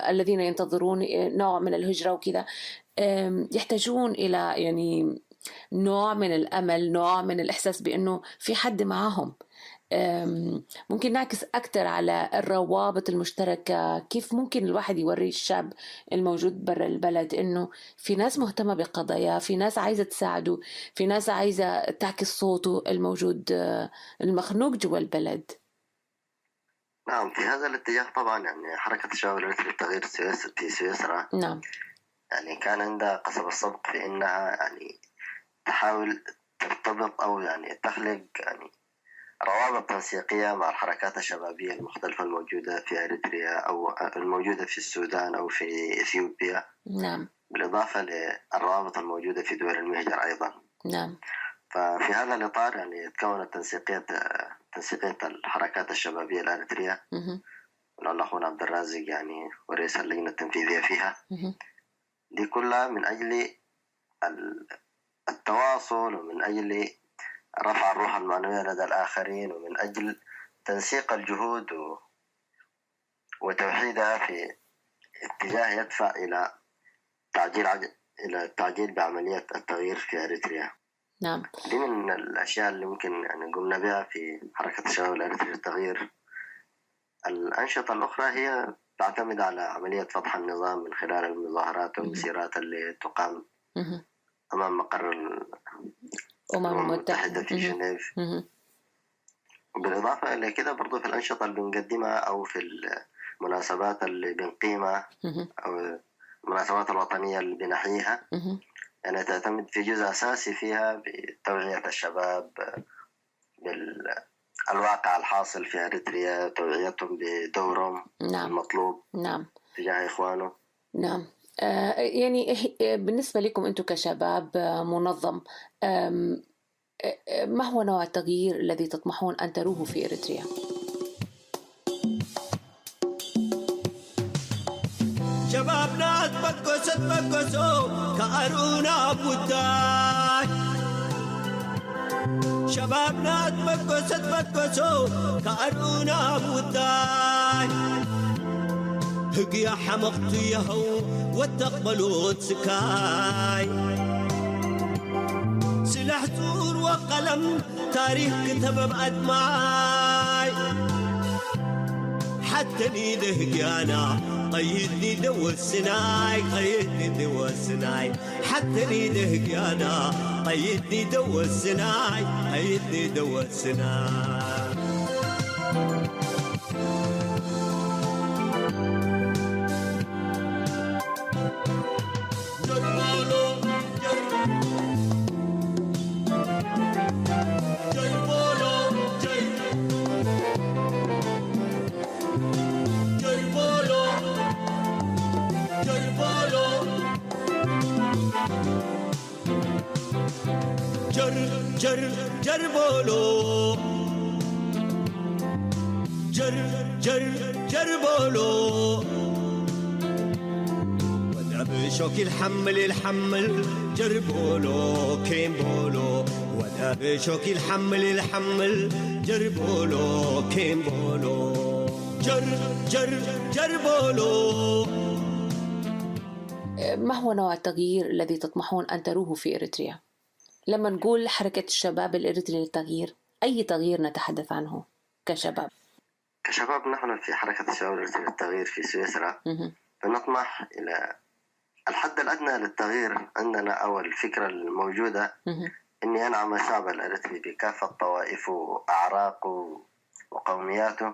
الذين ينتظرون نوع من الهجرة وكذا، يحتاجون إلى يعني نوع من الأمل، نوع من الإحساس بأنه في حد معهم. ممكن نعكس أكتر على الروابط المشتركة، كيف ممكن الواحد يوري الشاب الموجود برا البلد إنه في ناس مهتمة بقضايا، في ناس عايزة تساعده، في ناس عايزة تعكس صوته الموجود المخنوق جوا البلد.
نعم، في هذا الاتجاه طبعا يعني حركة الشباب الإريتري للتغيير في سويسرا
نعم
يعني كان عندها قصب السبق في إنها يعني تحاول ترتبط أو يعني تخلق يعني روابط تنسيقية مع الحركات الشبابية المختلفة الموجودة في إريتريا أو الموجودة في السودان أو في إثيوبيا.
نعم.
بالإضافة للروابط الموجودة في دول المهجر أيضا.
نعم.
ففي هذا الإطار يعني تكونت تنسيقية الحركات الشبابية الإريترية الأخونا عبد الرازق يعني ورئيس اللجنة التنفيذية فيها. دي كلها من أجل التواصل، ومن أجل رفع الروح المعنوية لدى الآخرين، ومن أجل تنسيق الجهود وتوحيدها في اتجاه يدفع إلى التعجيل بعملية التغيير في أريتريا.
نعم.
دي من الأشياء اللي ممكن يعني قمنا بها في حركة الشباب الأريتري للتغيير. الأنشطة الأخرى هي تعتمد على عملية فتح النظام من خلال المظاهرات والمسيرات اللي تقام أمام مقر الأمم المتحدة في جنيف. بالإضافة إلى كده برضو في الأنشطة اللي بنقدمها أو في المناسبات اللي بنقيمها أو المناسبات الوطنية اللي بنحييها، يعني تعتمد في جزء أساسي فيها بتوعية الشباب بالواقع الحاصل في أريتريا، توعيتهم بدورهم المطلوب تجاه إخوانه.
نعم. يعني بالنسبة لكم أنتم كشباب منظم، ما هو نوع التغيير الذي تطمحون أن تروه في إريتريا؟
شبابنا تبكسوا كأرونا بوداي، شبابنا تبكسوا كأرونا بوداي، هقيا حمقت يهو وتقبلوا سكاي، سلاح زور وقلم تاريخ كتب بأدماي، حتى نيده هقيانا قيدني دو السناي، قيدني دو السناي، حتى نيده هقيانا قيدني دو السناي، قيدني دو السناي. جر بولو جر بولو، وذا بشوك الحمل جر بولو كيم بولو، وذا بشوك الحمل جر بولو كيم بولو، جر بولو.
ما هو نوع التغيير الذي تطمحون أن تروه في إريتريا؟ لما نقول حركة الشباب الإريتري للتغيير، أي تغيير نتحدث عنه كشباب؟
كشباب نحن في حركة الشباب الإريتري للتغيير في سويسرا بنطمح إلى الحد الأدنى للتغيير. عندنا أول فكرة الموجودة إني أنعم الشعب الإريتري بكافة طوائفه وأعراقه وقومياته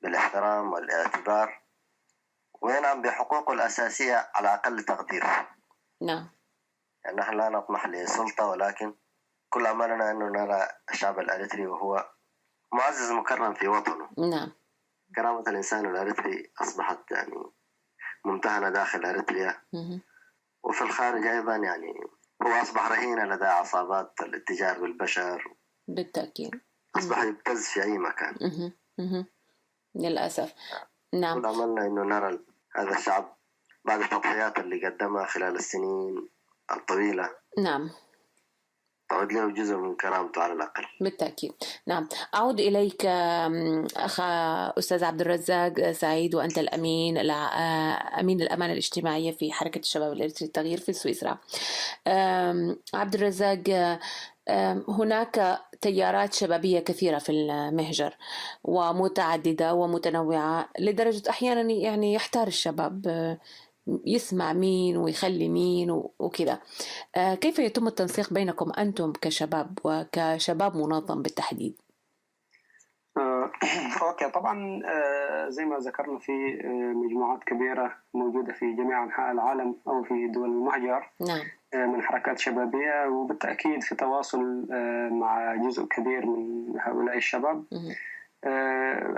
بالاحترام والاعتبار، وينعم بحقوقه الأساسية على أقل تقدير.
نعم.
يعني نحن لا نطمح لسلطة، ولكن كل أملنا أنه نرى الشعب الأريتري وهو معزز مكرم في وطنه.
نعم.
كرامة الإنسان الأريتري أصبحت يعني ممتهنة داخل أريتريا، وفي الخارج أيضا يعني هو أصبح رهينة لدى عصابات الاتجار بالبشر.
بالتأكيد.
أصبح يبتز في أي مكان.
للأسف. نعم.
كل أملنا أنه نرى هذا الشعب بعد التضحيات اللي قدمها خلال السنين الطويلة،
نعم،
تعود له جزء من كرامته على الأقل.
بالتأكيد. نعم. أعود إليك أخ أستاذ عبد الرزاق سعيد، وأنت أمين الأمانة الاجتماعية في حركة الشباب الإريتري للتغيير في سويسرا. عبد الرزاق، هناك تيارات شبابية كثيرة في المهجر ومتعددة ومتنوعة، لدرجة أحيانا يعني يحتار الشباب يسمع مين ويخلي مين وكذا. كيف يتم التنسيق بينكم أنتم كشباب وكشباب منظم بالتحديد؟
أوكي، طبعا زي ما ذكرنا في مجموعات كبيرة موجودة في جميع أنحاء العالم أو في دول المهجر.
نعم.
من حركات شبابية، وبالتأكيد في تواصل مع جزء كبير من هؤلاء الشباب.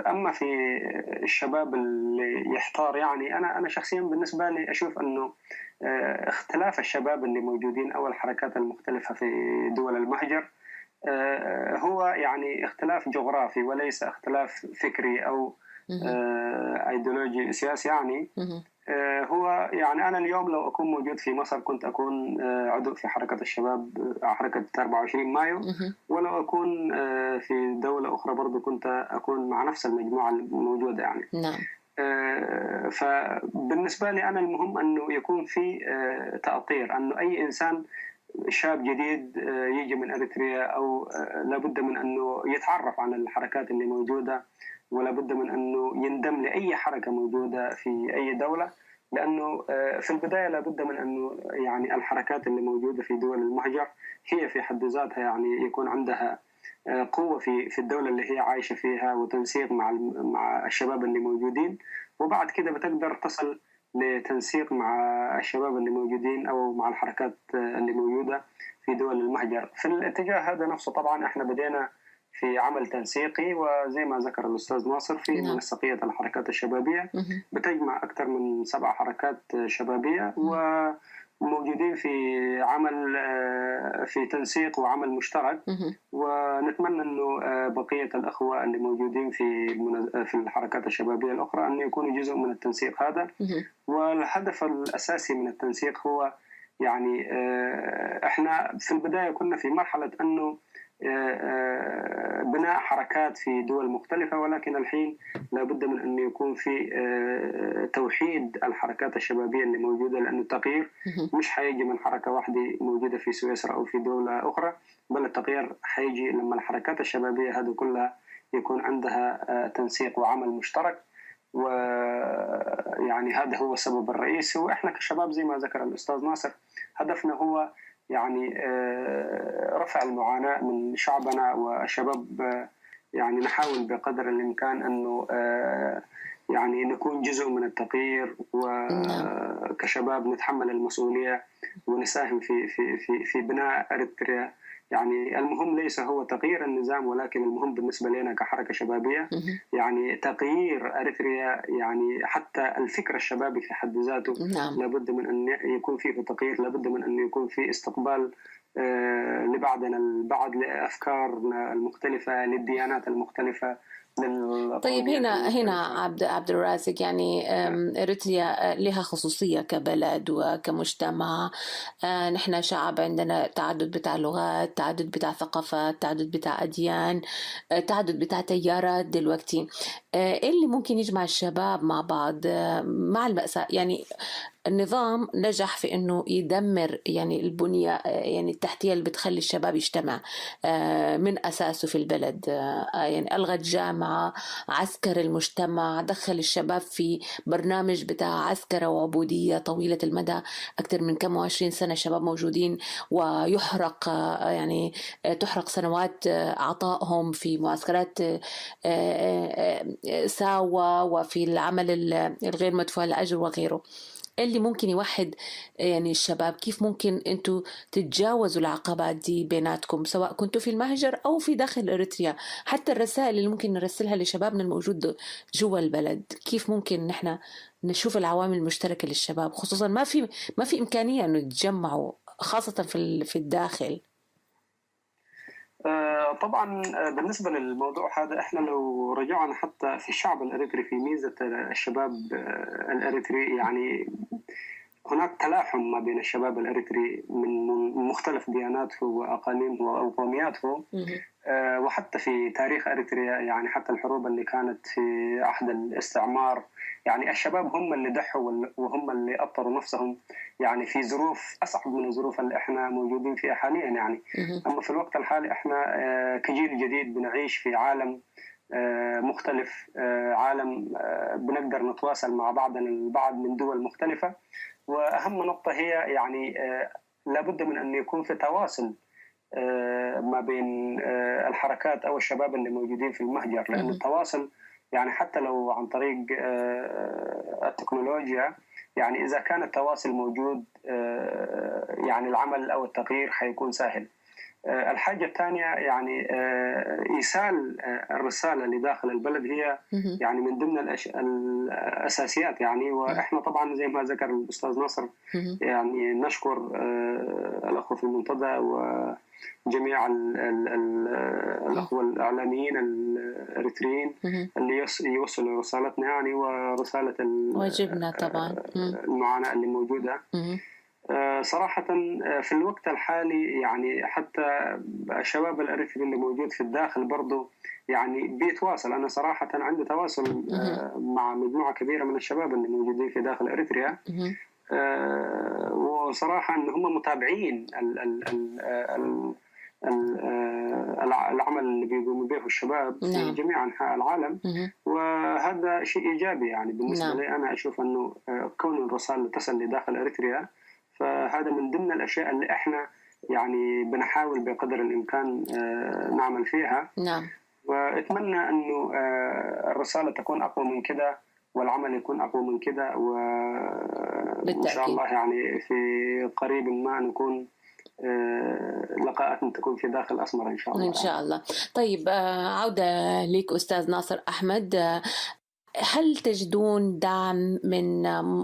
أما في الشباب اللي يحتار، يعني أنا شخصيا بالنسبة لي أشوف أنه اختلاف الشباب اللي موجودين أو الحركات المختلفة في دول المهجر هو يعني اختلاف جغرافي وليس اختلاف فكري أو ايديولوجي سياسي يعني. هو يعني أنا اليوم لو أكون موجود في مصر كنت أكون عضو في حركة الشباب، حركة 24 مايو، ولو أكون في دولة أخرى برضو كنت أكون مع نفس المجموعة الموجودة يعني.
نعم.
فبالنسبة لي أنا المهم أنه يكون في تأطير، أنه أي إنسان شاب جديد يجي من أريتريا أو لابد من أنه يتعرف عن الحركات اللي موجودة، ولا بد من أنه يندم لأي حركة موجودة في أي دولة، لأنه في البداية لا بد من أنه يعني الحركات اللي موجودة في دول المهجر هي في حد ذاتها يعني يكون عندها قوة في الدولة اللي هي عايشة فيها، وتنسيق مع الشباب اللي موجودين، وبعد كده بتقدر تصل لتنسيق مع الشباب اللي موجودين أو مع الحركات اللي موجودة في دول المهجر. في الاتجاه هذا نفسه طبعا احنا بدينا في عمل تنسيقي، وزي ما ذكر الأستاذ ناصر في منسقية الحركات الشبابية بتجمع أكثر من 7 حركات شبابية، وموجودين في عمل في تنسيق وعمل مشترك، ونتمنى أنه بقية الأخوة اللي موجودين في الحركات الشبابية الأخرى أن يكونوا جزء من التنسيق هذا. والهدف الأساسي من التنسيق هو يعني احنا في البداية كنا في مرحلة أنه بناء حركات في دول مختلفة، ولكن الحين لابد من أن يكون في توحيد الحركات الشبابية اللي موجودة، لأن التغيير مش حيجي من حركة واحدة موجودة في سويسرا أو في دولة أخرى، بل التغيير حيجي لما الحركات الشبابية هذه كلها يكون عندها تنسيق وعمل مشترك. ويعني هذا هو السبب الرئيسي. وإحنا كشباب زي ما ذكر الأستاذ ناصر هدفنا هو يعني رفع المعاناة من شعبنا والشباب، يعني نحاول بقدر الإمكان أنه يعني نكون جزء من التغيير، وكشباب نتحمل المسؤولية ونساهم في بناء أريتريا. يعني المهم ليس هو تغيير النظام، ولكن المهم بالنسبة لنا كحركة شبابية يعني تغيير أريتريا، يعني حتى الفكر الشبابي في حد ذاته لابد من أن يكون فيه تغيير، لابد من أن يكون فيه استقبال لبعضنا البعض، لأفكارنا المختلفة، للديانات المختلفة.
طيب هنا عبد الرازق، يعني إريتريا لها خصوصية كبلد وكمجتمع. نحن شعب عندنا تعدد بتاع لغات، تعدد بتاع ثقافات، تعدد بتاع أديان، تعدد بتاع تيارات. دلوقتي إيه اللي ممكن يجمع الشباب مع بعض مع المأساة؟ يعني النظام نجح في أنه يدمر يعني البنية يعني التحتية اللي بتخلي الشباب يجتمع من أساسه في البلد. يعني ألغى الجامعة، عسكر المجتمع، دخل الشباب في برنامج بتاع عسكرة وعبودية طويلة المدى، أكثر من كم 20 سنة شباب موجودين، ويحرق يعني تحرق سنوات عطائهم في معسكرات ساوى وفي العمل الغير مدفوع الأجر وغيره. اللي ممكن يوحد يعني الشباب؟ كيف ممكن انتوا تتجاوزوا العقبات دي بيناتكم، سواء كنتوا في المهجر او في داخل اريتريا؟ حتى الرسائل اللي ممكن نرسلها لشبابنا الموجود جوا البلد، كيف ممكن نحن نشوف العوامل المشتركة للشباب، خصوصا ما في امكانية انه يتجمعوا خاصة في الداخل؟
طبعا بالنسبة للموضوع هذا احنا لو رجعنا حتى في الشعب الاريتري في ميزة الشباب الاريتري، يعني هناك تلاحم ما بين الشباب الاريتري من مختلف دياناته واقاليمه او قومياته. وحتى في تاريخ اريتريا يعني حتى الحروب اللي كانت في عهد الاستعمار، يعني الشباب هم اللي ضحوا وهم اللي أطروا نفسهم يعني في ظروف أصعب من الظروف اللي احنا موجودين فيها حاليا يعني. أما في الوقت الحالي احنا كجيل جديد بنعيش في عالم مختلف، عالم بنقدر نتواصل مع بعضنا البعض من دول مختلفة. وأهم نقطة هي يعني لابد من أن يكون في تواصل ما بين الحركات أو الشباب اللي موجودين في المهجر، لأن التواصل يعني حتى لو عن طريق التكنولوجيا، يعني إذا كان التواصل موجود يعني العمل أو التغيير حيكون سهل. الحاجة الثانية يعني إيصال الرسالة لداخل البلد هي يعني من ضمن الأساسيات يعني. وإحنا طبعا زي ما ذكر الأستاذ ناصر يعني نشكر الأخوة في المنتدى وجميع الأخوة الإعلاميين الإريتريين اللي يوصلوا رسالتنا يعني ورسالة
واجبنا طبعا
المعاناة اللي موجودة. صراحة في الوقت الحالي يعني حتى الشباب الأريتري اللي موجود في الداخل برضو يعني بيتواصل. أنا صراحة عندي تواصل مع مجموعة كبيرة من الشباب اللي موجودين في داخل أريتريا، وصراحة أن هم متابعين العمل اللي بيقوموا به الشباب في جميع أنحاء العالم، وهذا شيء إيجابي يعني بالنسبة لي. أنا أشوف أنه كون الرسالة تصل لداخل أريتريا فهذا من ضمن الأشياء اللي إحنا يعني بنحاول بقدر الإمكان نعمل فيها. وأتمنى أنه الرسالة تكون أقوى من كده والعمل يكون أقوى من كده، وإن شاء الله يعني في قريب ما نكون لقاءات تكون في داخل أسمر إن شاء الله.
إن شاء الله. طيب عودة لك أستاذ ناصر أحمد، هل تجدون دعم من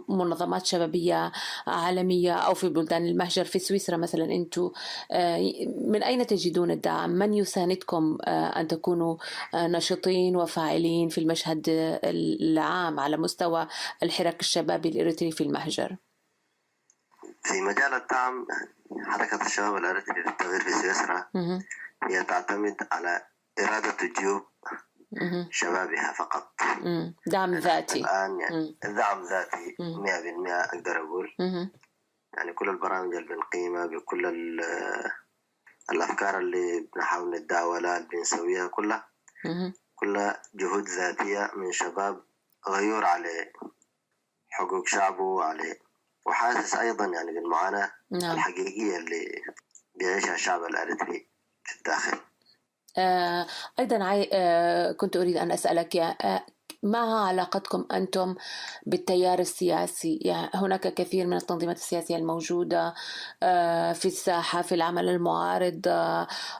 منظمات شبابية عالمية أو في بلدان المهجر في سويسرا مثلا؟ أنتم من أين تجدون الدعم؟ من يساندكم أن تكونوا نشطين وفاعلين في المشهد العام على مستوى الحراك الشبابي الإريتري في المهجر؟
في مجال الدعم حركة الشباب الإريتري للتغيير في سويسرا هي تعتمد على إرادة الجيوب شبابها فقط.
دعم ذاتي
الآن يعني دعم ذاتي 100% أقدر أقول. يعني كل البرامج اللي بنقيمها بكل الأفكار اللي بنحاول نتداولها اللي بنسويها كلها جهود ذاتية من شباب غيور على حقوق شعبه وحاسس أيضا يعني بالمعاناة الحقيقية اللي بيعيشها الشعب الأريتري في الداخل.
أيضا كنت أريد أن أسألك ما علاقتكم أنتم بالتيار السياسي؟ يعني هناك كثير من التنظيمات السياسية الموجودة في الساحة في العمل المعارض،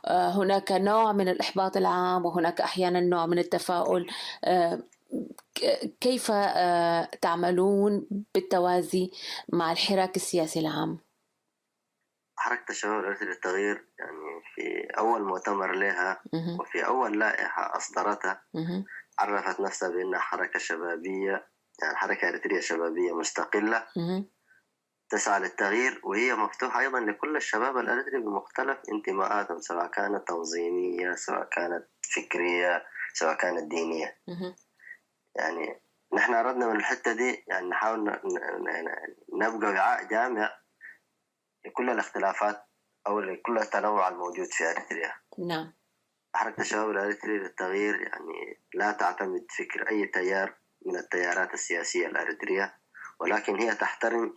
هناك نوع من الإحباط العام وهناك أحيانا نوع من التفاؤل. كيف تعملون بالتوازي مع الحراك السياسي العام؟
حركة الشباب الأريتري للتغيير يعني في أول مؤتمر لها وفي أول لائحة أصدرتها عرفت نفسها بأنها حركة شبابية، يعني حركة أريترية شبابية مستقلة تسعى للتغيير، وهي مفتوحة أيضا لكل الشباب الأريتري بمختلف انتماءاتهم، سواء كانت تنظيمية سواء كانت فكرية سواء كانت دينية. يعني نحن أردنا من الحتة دي يعني نحاول نبقى وعاء جامع لكل الاختلافات أو لكل التنوع الموجود في أريتريا.
نعم.
حركة الشباب الأريتري للتغيير يعني لا تعتمد فكر أي تيار من التيارات السياسية الأريترية، ولكن هي تحترم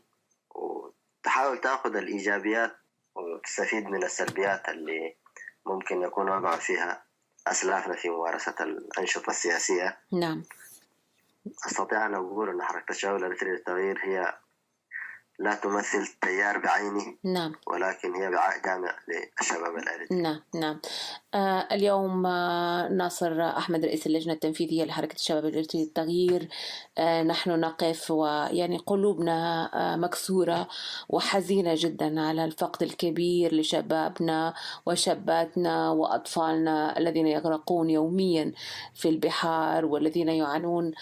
وتحاول تأخذ الإيجابيات وتستفيد من السلبيات اللي ممكن يكون وقع فيها أسلافنا في ممارسة الأنشطة السياسية.
نعم.
أستطيع أن أقول أن حركة الشباب الأريتري للتغيير هي لا تمثل تيار بعينه،
نعم،
ولكن هي وعاء جامع للشباب الأريتري.
نعم نعم. اليوم ناصر أحمد رئيس اللجنة التنفيذية لحركة الشباب الأريتري للتغيير، نحن نقف ويعني قلوبنا مكسورة وحزينة جدا على الفقد الكبير لشبابنا وشاباتنا وأطفالنا الذين يغرقون يوميا في البحار والذين يعانون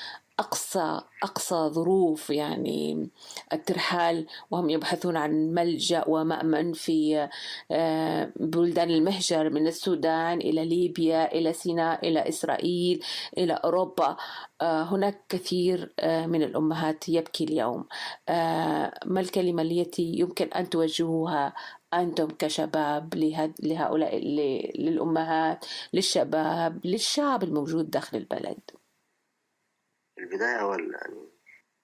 أقصى ظروف يعني الترحال، وهم يبحثون عن ملجأ ومأمن في بلدان المهجر من السودان إلى ليبيا إلى سيناء إلى إسرائيل إلى أوروبا. هناك كثير من الأمهات يبكي اليوم. ما الكلمة التي يمكن أن توجهوها أنتم كشباب لهؤلاء للأمهات للشباب للشعب الموجود داخل البلد؟
في البداية يعني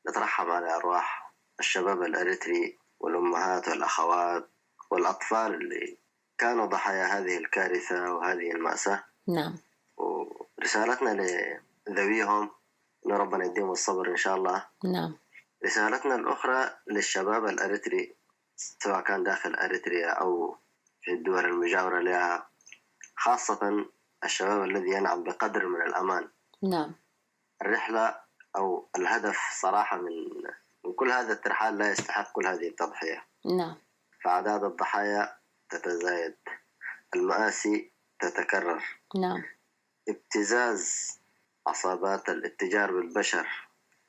نترحم على أرواح الشباب الأريتري والأمهات والأخوات والأطفال اللي كانوا ضحايا هذه الكارثة وهذه المأساة.
نعم.
ورسالتنا لذويهم إن ربنا يديهم الصبر إن شاء الله.
نعم.
رسالتنا الأخرى للشباب الأريتري سواء كان داخل أريتريا أو في الدول المجاورة لها، خاصة الشباب الذي ينعم بقدر من الأمان.
نعم.
الرحلة أو الهدف صراحة من كل هذا الترحال لا يستحق كل هذه التضحية.
نعم.
فأعداد الضحايا تتزايد، المآسي تتكرر.
نعم.
ابتزاز عصابات الاتجار بالبشر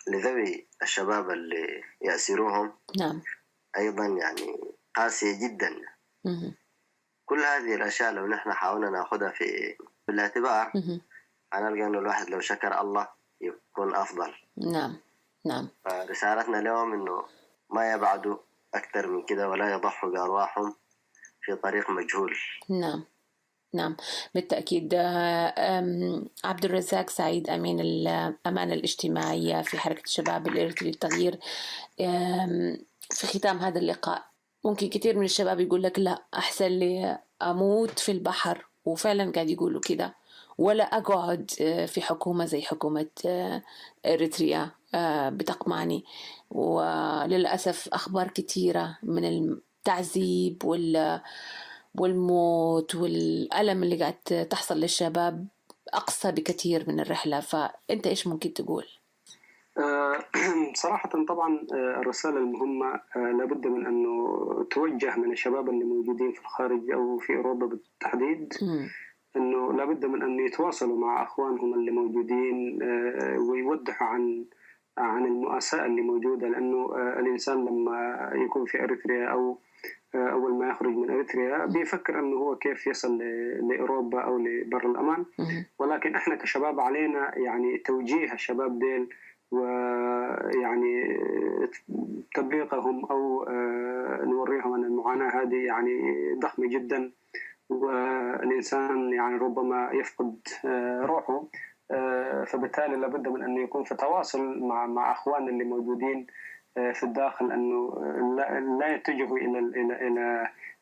لذوي الشباب اللي يأسروهم
نعم.
أيضا يعني قاسية جدا. كل هذه الأشياء لو نحن حاولنا نأخذها في الاعتبار هنلقى أنه الواحد لو شكر الله يكون أفضل.
نعم. نعم.
فرسالتنا لهم أنه ما يبعدوا أكثر من كده ولا يضحوا بأرواحهم في طريق مجهول.
نعم. نعم بالتأكيد. عبد الرزاق سعيد أمين الأمانة الاجتماعية في حركة الشباب الإرثري للتغيير، في ختام هذا اللقاء ممكن كثير من الشباب يقول لك لا أحسن لي أموت في البحر، وفعلا قاعد يقولوا كده، ولا أقعد في حكومة زي حكومة إريتريا بتقمعني. وللأسف أخبار كثيرة من التعذيب والموت والألم اللي قاعد تحصل للشباب أقصى بكثير من الرحلة. فأنت إيش ممكن تقول؟
صراحة طبعا الرسالة المهمة لابد من أنه توجه من الشباب اللي موجودين في الخارج أو في أوروبا بالتحديد، أنه لابد من أن يتواصلوا مع أخوانهم اللي موجودين ويوضحوا عن المؤاساة اللي موجودة. لأنه الإنسان لما يكون في أريتريا أو أول ما يخرج من أريتريا بيفكر أنه هو كيف يصل لأوروبا أو لبر الأمان، ولكن إحنا كشباب علينا يعني توجيه الشباب ديل ويعني تبليغهم أو نوريهم أن المعاناة هذه يعني ضخمة جدا، والإنسان يعني ربما يفقد روحه. فبالتالي لابد من أن يكون في تواصل مع أخوان اللي موجودين في الداخل، أنه لا يتجهوا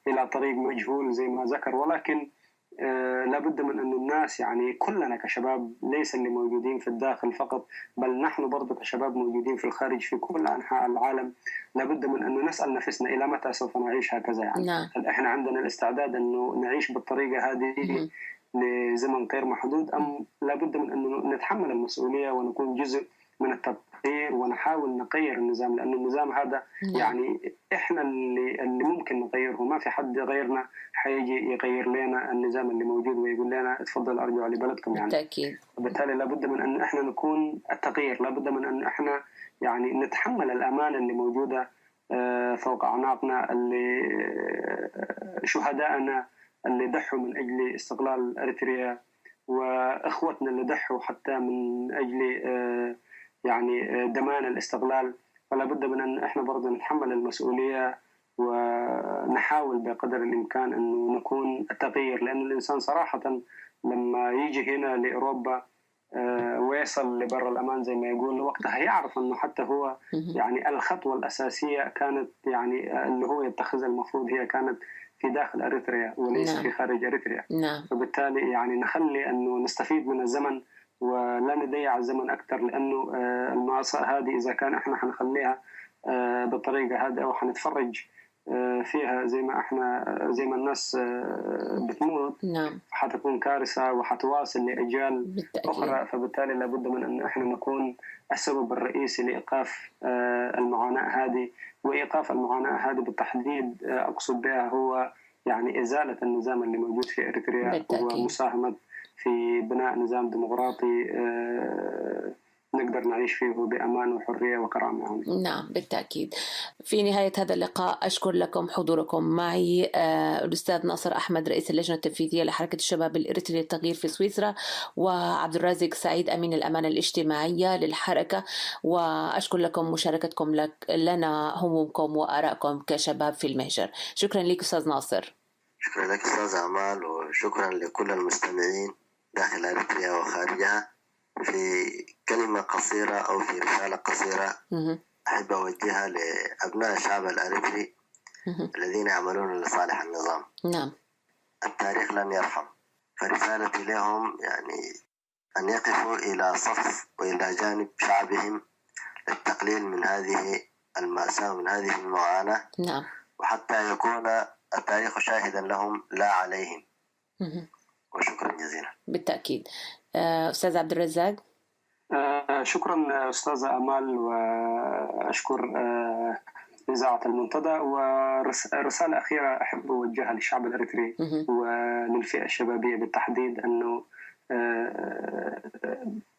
إلى طريق مجهول زي ما ذكر، ولكن لابد من أن الناس يعني كلنا كشباب، ليس اللي موجودين في الداخل فقط، بل نحن برضو كشباب موجودين في الخارج في كل أنحاء العالم، لابد من أن نسأل نفسنا إلى متى سوف نعيش هكذا يعني. هل إحنا عندنا الاستعداد أنه نعيش بالطريقة هذه لزمن غير محدود، أم لابد من أن نتحمل المسؤولية ونكون جزء من التغيير ونحاول نغير النظام، لأن النظام هذا يعني إحنا اللي ممكن نغيره، ما في حد غيرنا حيجي يغير لنا النظام اللي موجود ويقول لنا اتفضل ارجعوا لبلدكم يعني.
بالتأكيد.
وبالتالي لابد من أن إحنا نكون التغيير، لابد من أن إحنا يعني نتحمل الأمانة اللي موجودة فوق أعناقنا، اللي شهدائنا اللي ضحوا من أجل استقلال أريتريا، وإخوتنا اللي ضحوا حتى من أجل يعني ضمان الاستقلال. فلا بد من أن إحنا برضه نتحمل المسؤولية ونحاول بقدر الإمكان أنه نكون التغيير، لأن الإنسان صراحة لما يجي هنا لأوروبا ويصل لبر الأمان زي ما يقول، وقتها يعرف أنه حتى هو يعني الخطوة الأساسية كانت يعني اللي هو يتخذها المفروض هي كانت في داخل أريتريا وليس في خارج أريتريا. فبالتالي يعني نخلي أنه نستفيد من الزمن ولا نضيع الزمن أكثر، لأنه المأساة هذه إذا كان إحنا حنخليها بالطريقة هذه أو حنتفرج فيها زي ما الناس بتموت، حتكون كارثة وحتواصل لأجيال أخرى. فبالتالي لابد من أن إحنا نكون السبب الرئيسي لإيقاف المعاناة هذه، وإيقاف المعاناة هذه بالتحديد أقصد بها هو يعني إزالة النظام اللي موجود في إريتريا ومساهمة في بناء نظام ديمقراطي نقدر نعيش فيه بأمان وحرية وكرامة.
نعم بالتأكيد. في نهاية هذا اللقاء أشكر لكم حضوركم معي الأستاذ ناصر أحمد رئيس اللجنة التنفيذية لحركة الشباب الإريتري للتغيير في سويسرا، وعبد الرازق سعيد أمين الأمانة الاجتماعية للحركة، وأشكر لكم مشاركتكم لنا همومكم وآرائكم كشباب في المهجر. شكرا لك أستاذ ناصر.
شكرا لك أستاذ أمال، وشكرا لكل المستمعين داخل أريتريا وخارجها. في كلمة قصيرة أو في رسالة قصيرة أحب أوجهها لأبناء الشعب الأريتري الذين يعملون لصالح النظام. التاريخ لن يرحم، فرسالتي لهم يعني أن يقفوا إلى صف وإلى جانب شعبهم للتقليل من هذه المأساة ومن هذه المعاناة، وحتى يكون التاريخ شاهدا لهم لا عليهم.
مهم.
وشكرا جزيلا.
بالتأكيد. أستاذ عبد الرزاق.
شكرا أستاذة أمال، وأشكر إذاعة المنتدى. ورسالة أخيرة أحب أوجهها للشعب الإريتري وللفئة الشبابية بالتحديد، أنه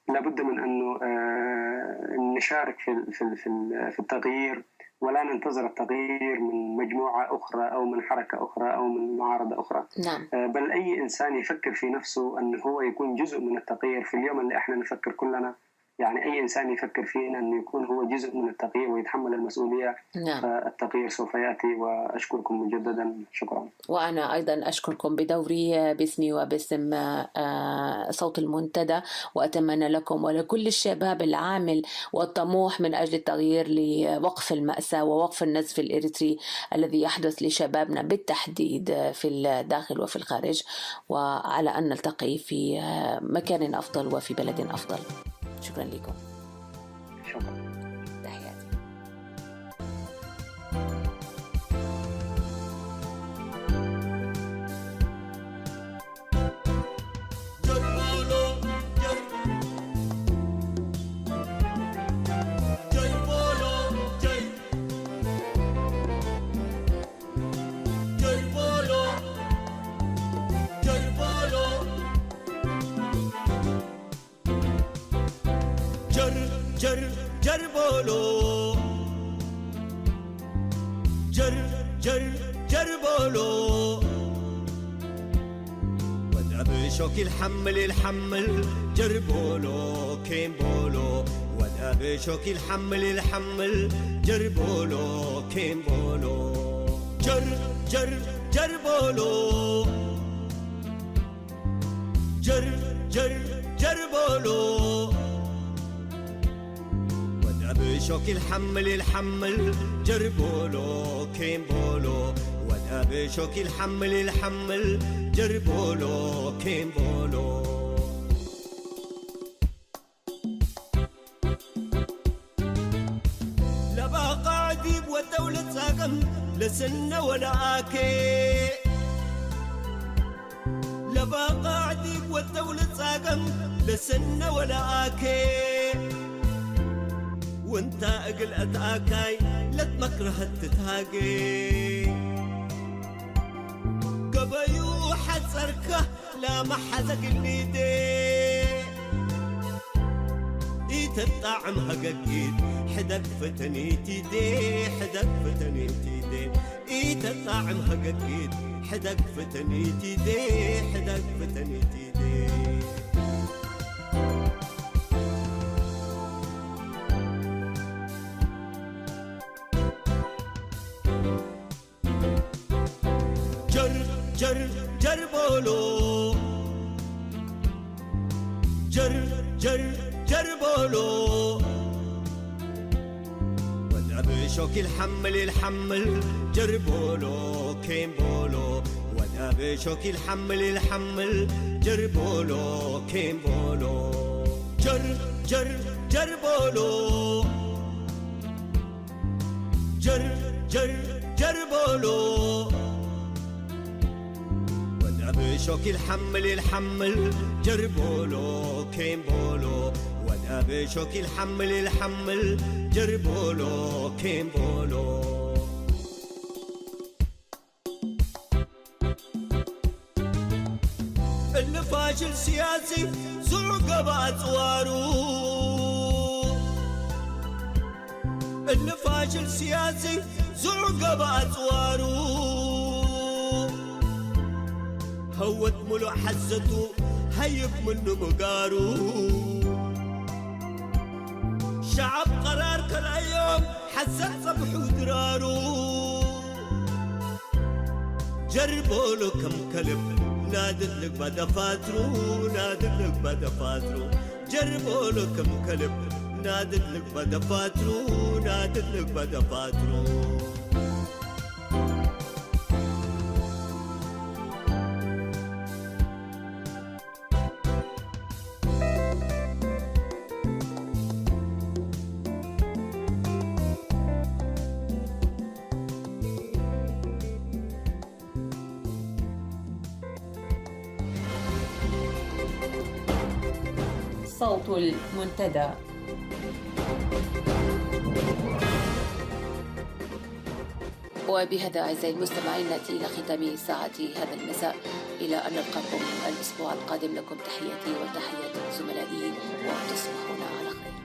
لابد من أنه نشارك في التغيير، ولا ننتظر التغيير من مجموعة أخرى أو من حركة أخرى أو من معارضة أخرى.
نعم.
بل أي إنسان يفكر في نفسه أنه هو يكون جزء من التغيير في اليوم اللي إحنا نفكر كلنا، يعني أي إنسان يفكر فينا أنه يكون هو جزء من التغيير ويتحمل المسؤولية،
نعم.
فالتغيير سوف يأتي. وأشكركم مجددا، شكرا.
وأنا أيضا أشكركم بدوري باسمي وباسم صوت المنتدى، وأتمنى لكم ولكل الشباب العامل والطموح من أجل التغيير لوقف المأساة ووقف النزف الإريتري الذي يحدث لشبابنا بالتحديد في الداخل وفي الخارج، وعلى أن نلتقي في مكان أفضل وفي بلد أفضل. شكرا لكم.
شكرا.
تحياتي.
جر بولو، جر بولو، ودا بشوك الحمل جر بولو كيم بولو، ودا بشوك الحمل جر بولو كيم بولو، جر بولو، جر بولو، بشوك الحمل جر بولو كيم بولو، ودا بشوك الحمل جر بولو كيم بولو. لبا قاعديب والدولة ساقم لسنة ولا آكي، لبا قاعديب والدولة ساقم لسنة ولا آكي، وانت اقل اتاكاي لا تمكره تتهاقي، قبيو حسركه لا ما حزق النيدي، يتطعم هقاقيد حدك فتنيتي دي، حدك فتنيتي دي، يتطعم هقاقيد حدك فتنيتي دي، حدك فتنيتي دي. جر بولو، جر بولو، ودا بشوك الحمل جر بولو كيم بولو، ودا بشوك الحمل جر بولو كيم بولو، جر بولو، جر بولو، بشوك الحمل جر بولو كيم بولو، ودا بشوك الحمل جر بولو كيم بولو. اللي فاشل سياسي زعق بأطواره، اللي فاشل سياسي زعق بأطواره، هوت ملو حزته هيب منه مقارو، شعب قرار كل يوم حزت صبح ودرارو، جربوا له كم كلب نادت لك بدا فاترو، نادت لك بدا فاترو، جربوا له كم كلب نادت لك بدا فاترو، نادت لك بدا فاترو.
صوت المنتدى. وبهذا أعزائي المستمعين نأتي إلى ختام ساعة هذا المساء، إلى أن نلقاكم الأسبوع القادم. لكم تحياتي وتحيات زملائي، وتصبحون على خير.